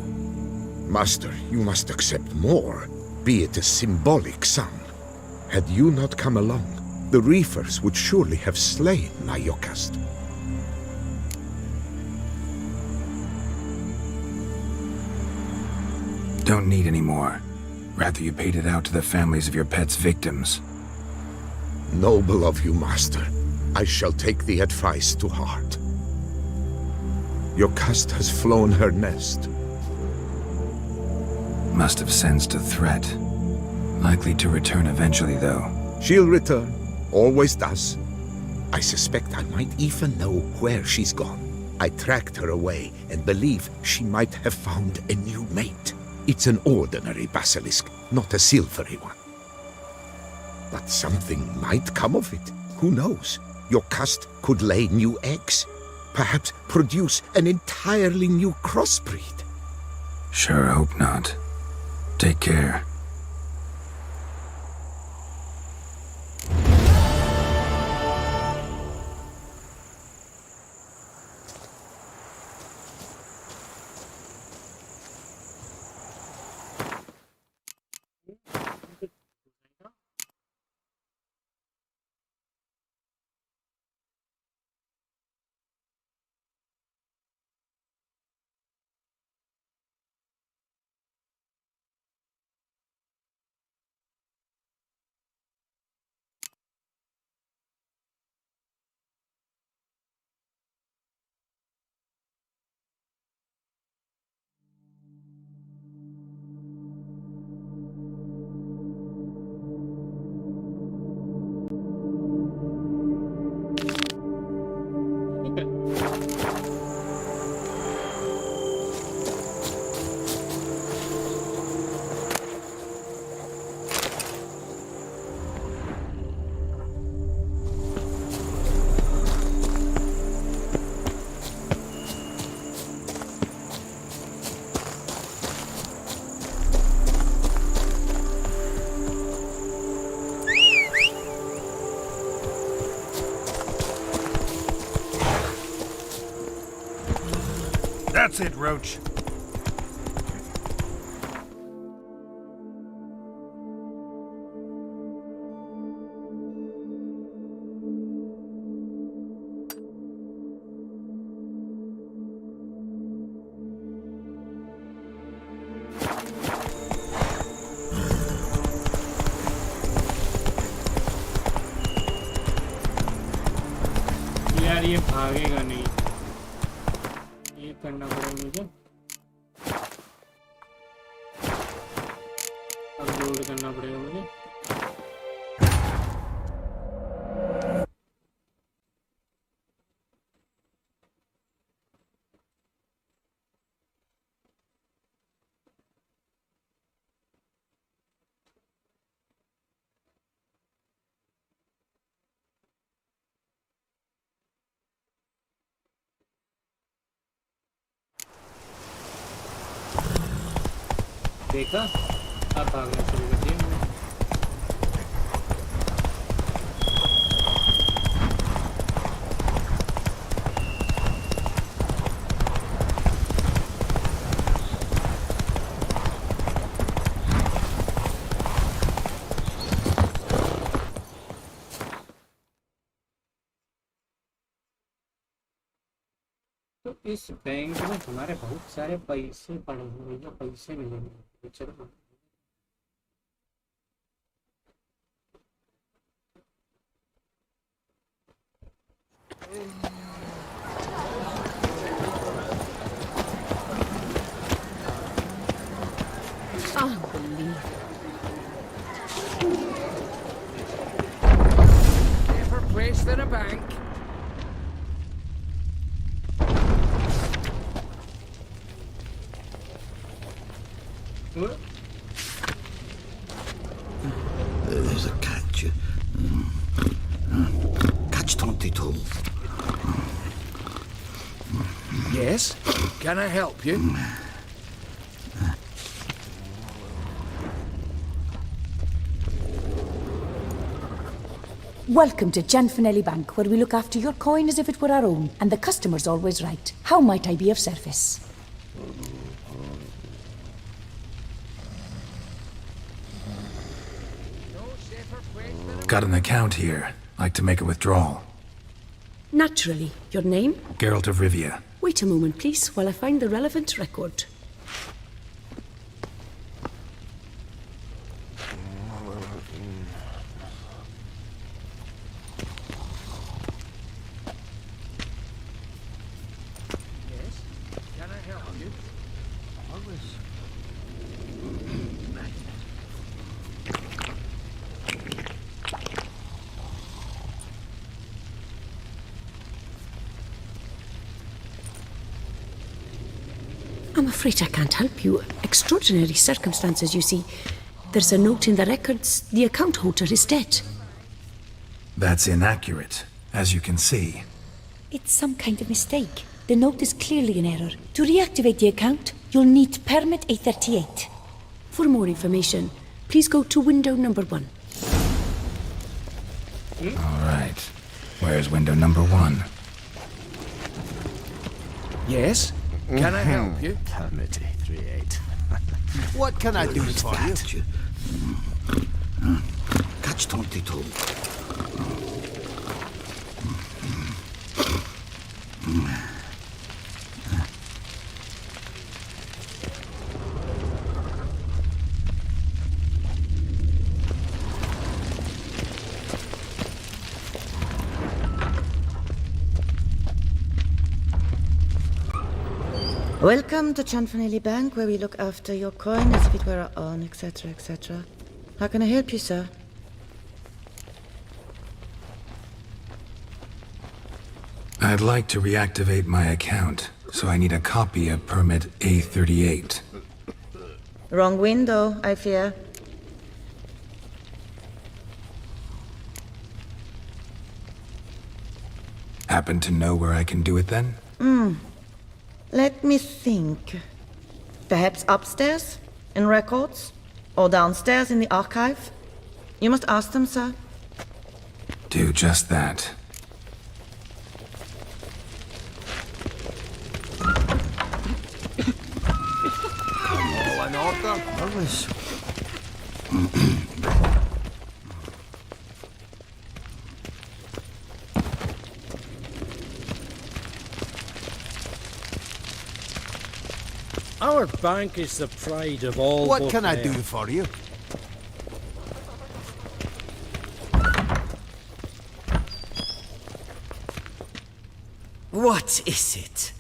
Master, you must accept more, be it a symbolic sum. Had you not come along, the Reefers would surely have slain my Yokast. Don't need any more. Rather you paid it out to the families of your pet's victims. Noble of you, Master. I shall take the advice to heart. Your caste has flown her nest. Must have sensed a threat. Likely to return eventually, though. She'll return. Always does. I suspect I might even know where she's gone. I tracked her away and believe she might have found a new mate. It's an ordinary basilisk, not a silvery one. But something might come of it. Who knows? Your caste could lay new eggs, perhaps produce an entirely new crossbreed. Sure hope not. Take care. That's it, Roach. यार ये भागेगा नहीं, ये करना पड़ेगा मुझे, upload करना पड़ेगा मुझे। देखा, अब भागना शुरू कर दिया मैंने। तो इस बैंक में हमारे बहुत सारे पैसे पड़े हुए हैं, पैसे मिलेंगे। चलो Safer place than a bank. There's a catch. Catch 22. Yes? Can I help you? Welcome to Gianfinelli Bank, where we look after your coin as if it were our own, and the customer's always right. How might I be of service? Got an account here. Like to make a withdrawal. Naturally. Your name? Geralt of Rivia. Wait a moment, please, while I find the relevant record. I'm afraid I can't help you. Extraordinary circumstances, you see. There's a note in the records. The account holder is dead. That's inaccurate. as you can see. It's some kind of mistake. The note is clearly an error. To reactivate the account, you'll need permit A38. For more information, please go to window number 1. All right. Where's window number 1? Yes? Can I help you? Permit A38. What can I do for you? Catch 22. Welcome to Chanfanelli Bank, where we look after your coin as if it were our own, etc., etc. How can I help you, sir? I'd like to reactivate my account, so I need a copy of permit A38. Wrong window, I fear. Happen to know where I can do it then? Let me think. Perhaps upstairs, in records? Or downstairs in the archive? You must ask them, sir. Do just that. All in order? Our bank is the pride of all. What can I do for you? What is it?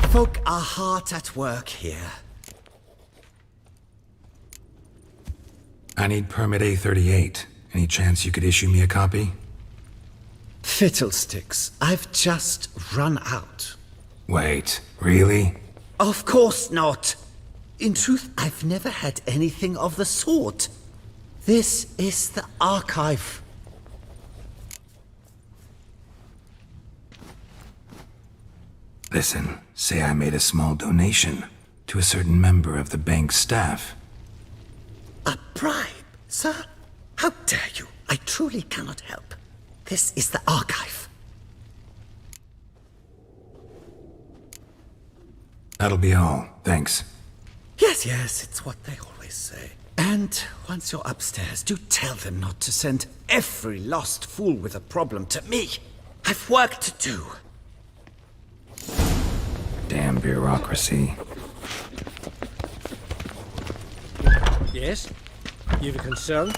Folk are hard at work here. I need permit A38. Any chance you could issue me a copy? Fiddlesticks, I've just run out. Wait, really? Of course not. In truth, I've never had anything of the sort. This is the archive. Listen, say I made a small donation to a certain member of the bank's staff. A bribe, sir? How dare you? I truly cannot help. This is the archive. That'll be all. Thanks. Yes, it's what they always say. And once you're upstairs, do tell them not to send every lost fool with a problem to me. I've work to do. Damn bureaucracy. Yes? You've a concern?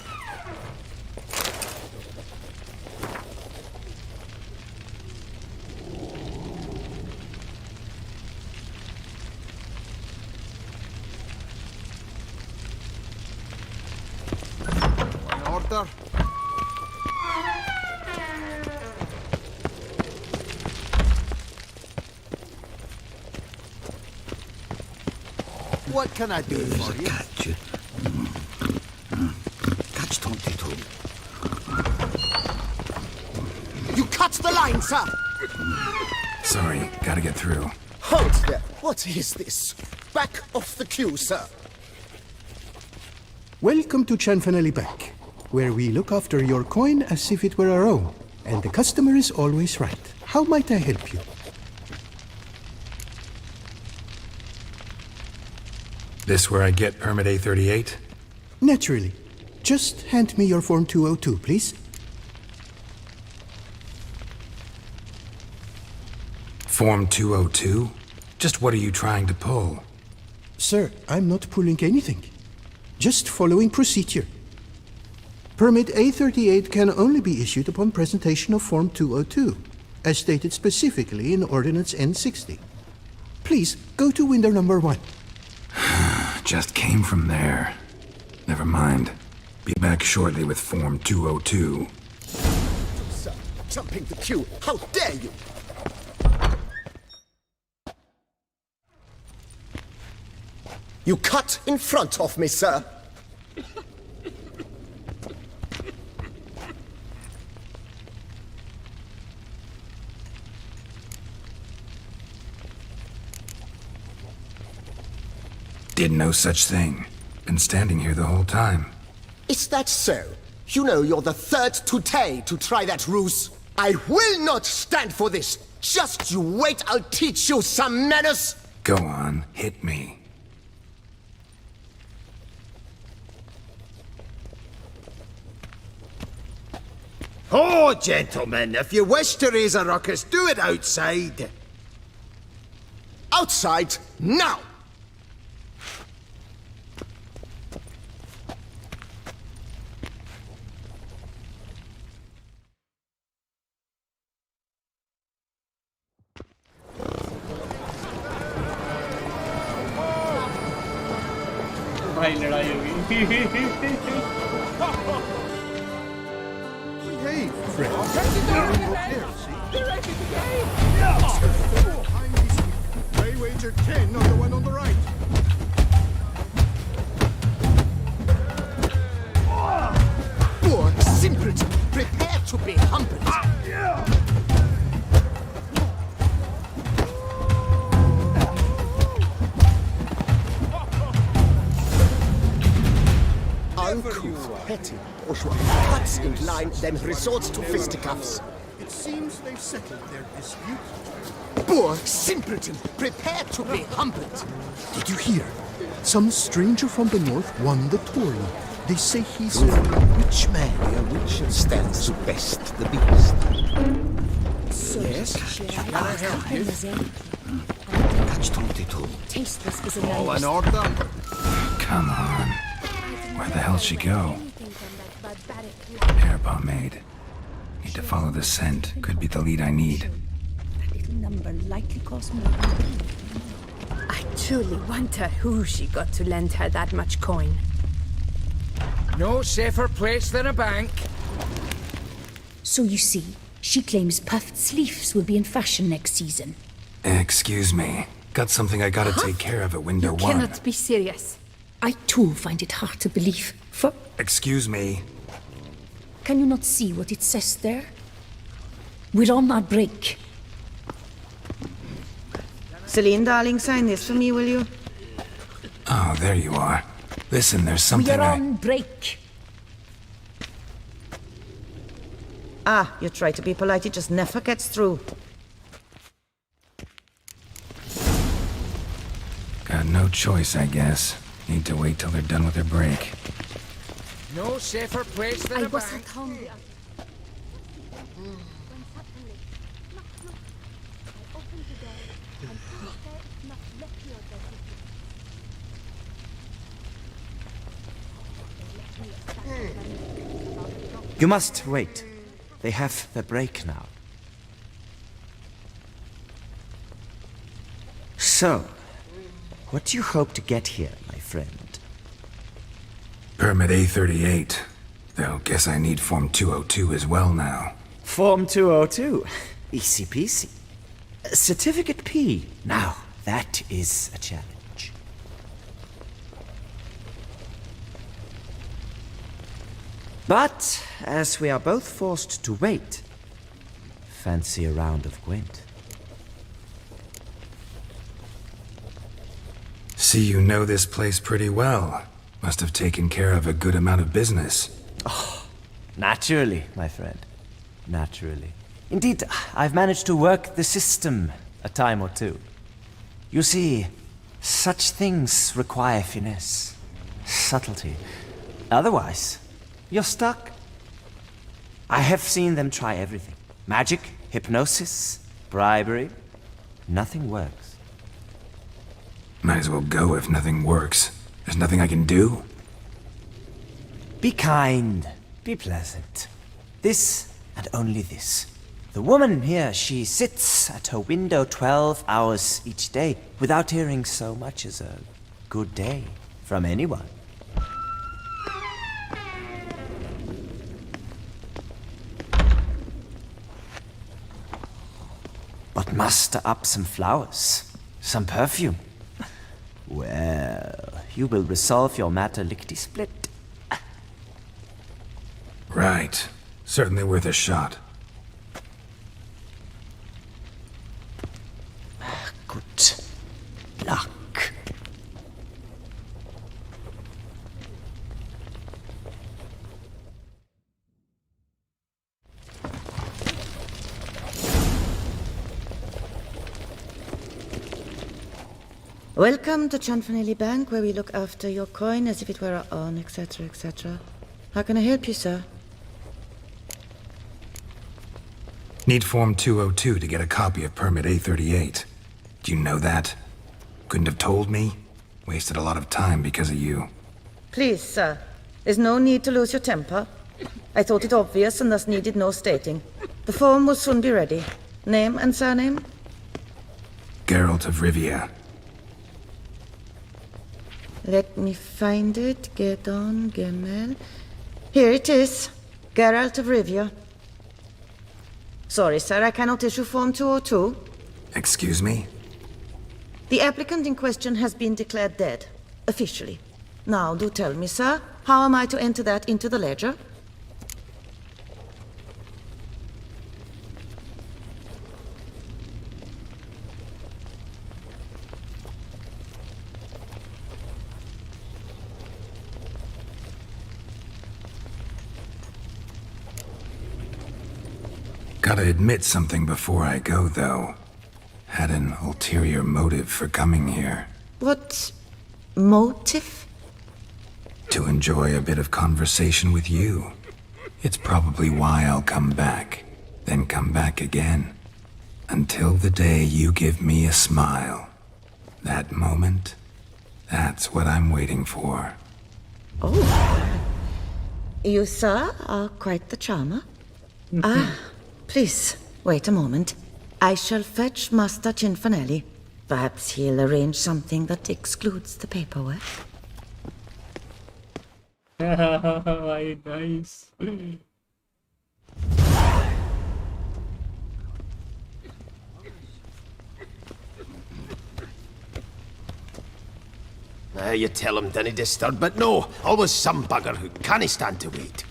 Order. What can I do for you? Catch 22. You cut the line, sir! Sorry, gotta get through. Halt there! What is this? Back off the queue, sir! Welcome to Chanfanelli Bank, where we look after your coin as if it were our own, and the customer is always right. How might I help you? This where I get permit A38? Naturally. Just hand me your Form 202, please. Form 202? Just what are you trying to pull? Sir, I'm not pulling anything. Just following procedure. Permit A38 can only be issued upon presentation of Form 202, as stated specifically in Ordinance N60. Please, go to window number 1. Just came from there. Never mind. Be back shortly with Form 202. Sir, jumping the queue! How dare you! You cut in front of me, sir! Did no such thing. Been standing here the whole time. Is that so? You know you're the third today to try that ruse. I will not stand for this. Just you wait, I'll teach you some manners. Go on, hit me. Oh, gentlemen, if you wish to raise a ruckus, do it outside. Outside, now! भाई लड़ाई होगी Hey, friend. I wager 10 on the one on the right. Poor simpleton, prepare to be humbled. Uncouth, petty, bourgeois, cuts in line, then resorts to fisticuffs. It seems they've settled their dispute. Poor simpleton, prepare to be humbled. Did you hear? Some stranger from the north won the tourney. They say he's a rich man. A witch stands to best the beast. Yes? Can I help you? Tasteless is a All in order? Come on. Where the hell'd she go? Hair pomade. Need to follow the scent. Could be the lead I need. That little number likely cost more than I truly wonder who she got to lend her that much coin. No safer place than a bank. So you see, she claims puffed sleeves will be in fashion next season. Excuse me. Got something I gotta take care of at window one. Cannot be serious. I too find it hard to believe. For Excuse me. can you not see what it says there? We're on our break. Celine, darling, sign this for me, will you? Oh, there you are. Listen, there's something We're on break. Ah, you try to be polite, it just never gets through. Got no choice, I guess. Need to wait till they're done with their break. No safer place than a bank. hungry. You must wait. They have their break now. So, what do you hope to get here, my friend? Permit A38. Though, guess I need Form 202 as well now. Form 202. Easy peasy. Certificate P. Now, that is a challenge. But, as we are both forced to wait, fancy a round of Gwent. See, you know this place pretty well. Must have taken care of a good amount of business. Oh, naturally, my friend. Naturally. Indeed, I've managed to work the system a time or two. You see, such things require finesse, subtlety. Otherwise, you're stuck. I have seen them try everything. Magic, hypnosis, bribery. Nothing works. Might as well go if nothing works. There's nothing I can do? Be kind. Be pleasant. This and only this. The woman here, she sits at her window 12 hours each day without hearing so much as a good day from anyone. But muster up some flowers, some perfume. Well, you will resolve your matter lickety-split. Right. Certainly worth a shot. Good luck. Welcome to Chanfanelli Bank, where we look after your coin as if it were our own, etc., etc. How can I help you, sir? Need Form 202 to get a copy of Permit A38. Do you know that? Couldn't have told me? Wasted a lot of time because of you. Please, sir. There's no need to lose your temper. I thought it obvious and thus needed no stating. The form will soon be ready. Name and surname? Geralt of Rivia. Let me find it. Get on, Gemel. Here it is. Geralt of Rivia. Sorry, sir, I cannot issue Form 202. Excuse me? The applicant in question has been declared dead, officially. Now, do tell me, sir, how am I to enter that into the ledger? Gotta admit something before I go, though. Had an ulterior motive for coming here. What motive? To enjoy a bit of conversation with you. It's probably why I'll come back, then come back again. Until the day you give me a smile. That moment, that's what I'm waiting for. Oh. You, sir, are quite the charmer. Please, wait a moment. I shall fetch Master Cinfanelli. Perhaps he'll arrange something that excludes the paperwork. Why, nice. You tell him dinna disturb, but no, always some bugger who can't stand to wait.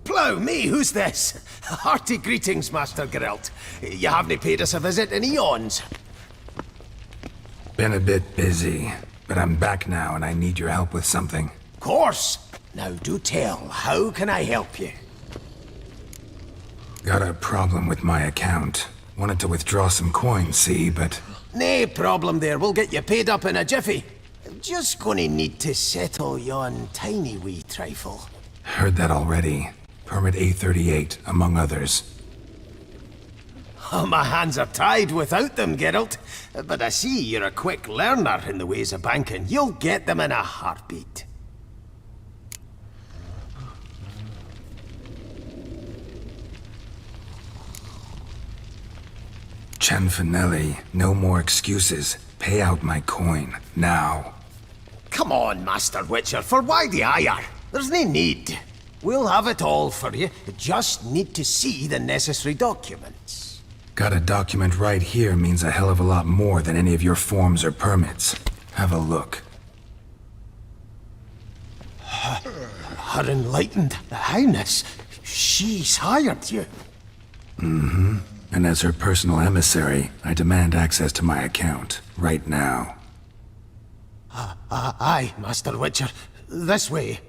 Plough me, who's this? Hearty greetings, Master Geralt. You haven't paid us a visit in eons. Been a bit busy, but I'm back now and I need your help with something. Of course. Now do tell, how can I help you? Got a problem with my account. Wanted to withdraw some coins, see, but... Nae problem there, we'll get you paid up in a jiffy. Just gonna need to settle yon tiny wee trifle. Heard that already. Permit A38, among others. Oh, my hands are tied without them, Geralt. But I see you're a quick learner in the ways of banking. You'll get them in a heartbeat. Chanfanelli, no more excuses. Pay out my coin, now. Come on, Master Witcher, for why the ire? There's no need. We'll have it all for you. Just need to see the necessary documents. Got a document right here means a hell of a lot more than any of your forms or permits. Have a look. Her Enlightened Highness, she's hired you. Mm-hmm. And as her personal emissary, I demand access to my account, right now. Aye, Master Witcher. This way.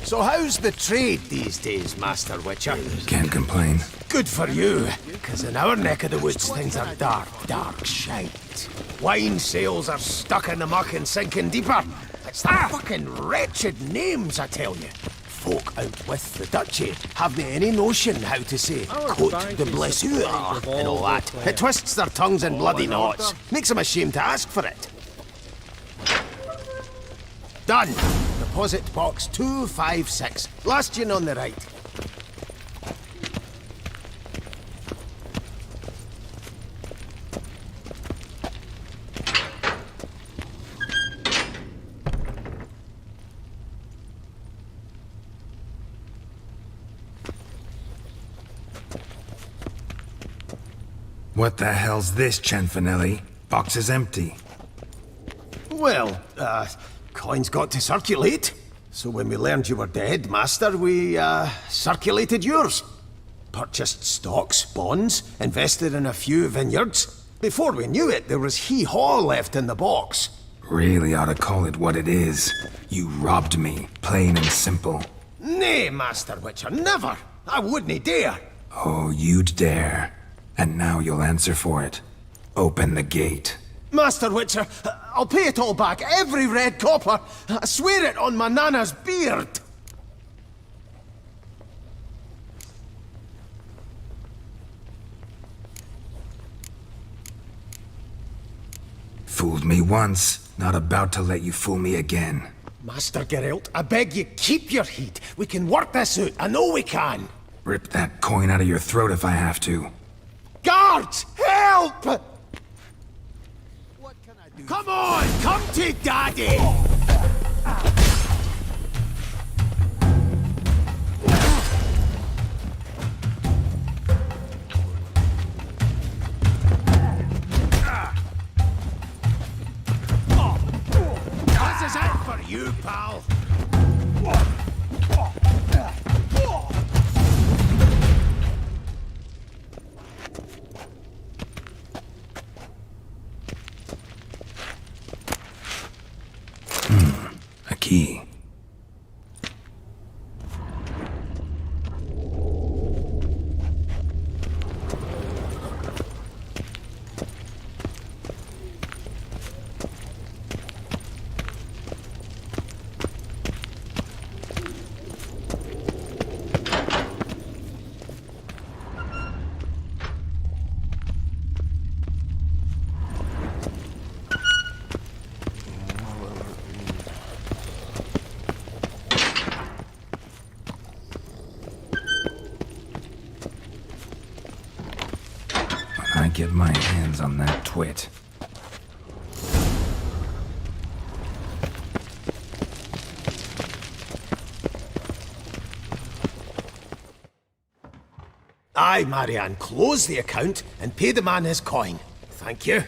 So how's the trade these days, Master Witcher? Can't complain. Good for you, because in our neck of the woods things are dark, dark shite. Wine sales are stuck in the muck and sinking deeper. It's the fucking wretched names, I tell you. Folk out with the duchy haven't any notion how to say Côte de Blessure and all that. It twists their tongues in bloody knots. Makes them ashamed to ask for it. Done. Deposit box 256. Last yin on the right. What the hell's this, Chanfanelli? Box is empty. Well, coins got to circulate. So when we learned you were dead, Master, we, circulated yours. Purchased stocks, bonds, invested in a few vineyards. Before we knew it, there was hee-haw left in the box. Really ought to call it what it is. You robbed me, plain and simple. Nay, Master Witcher, never! I wouldn't dare! Oh, you'd dare. And now you'll answer for it. Open the gate. Master Witcher, I'll pay it all back, every red copper. I swear it on my nana's beard. Fooled me once, not about to let you fool me again. Master Geralt, I beg you, keep your heat. We can work this out, I know we can. Rip that coin out of your throat if I have to. Guards, help! What can I do? Come on, come to Daddy! This is it for you, pal. A key. I get my hands on that twit. Aye, Marianne, close the account and pay the man his coin. Thank you.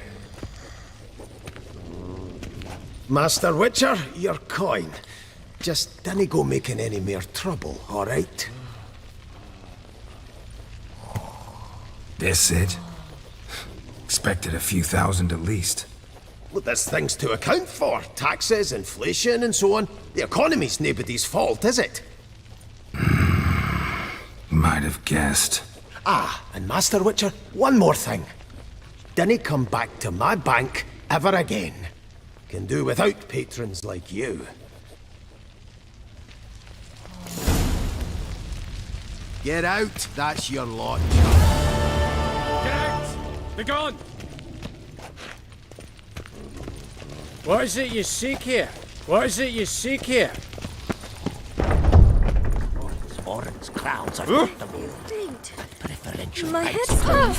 Master Witcher, your coin. Just dinna go making any more trouble, all right? This it? Expected a few thousand at least. Well, there's things to account for. Taxes, inflation, and so on. The economy's nobody's fault, is it? Might have guessed. Ah, and Master Witcher, one more thing. Dinna come back to my bank ever again. Can do without patrons like you. Get out, that's your lot. Get out! Be gone! What is it you seek here? What is it you seek here? Orange clouds are Indeed. preferential My heights. head's hurt.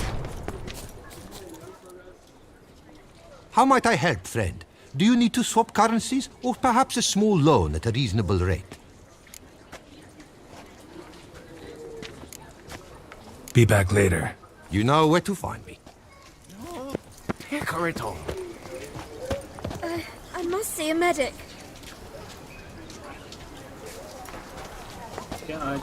How might I help, friend? Do you need to swap currencies, or perhaps a small loan at a reasonable rate? Be back later. You know where to find me. Take her at all. I must see a medic. क्या आज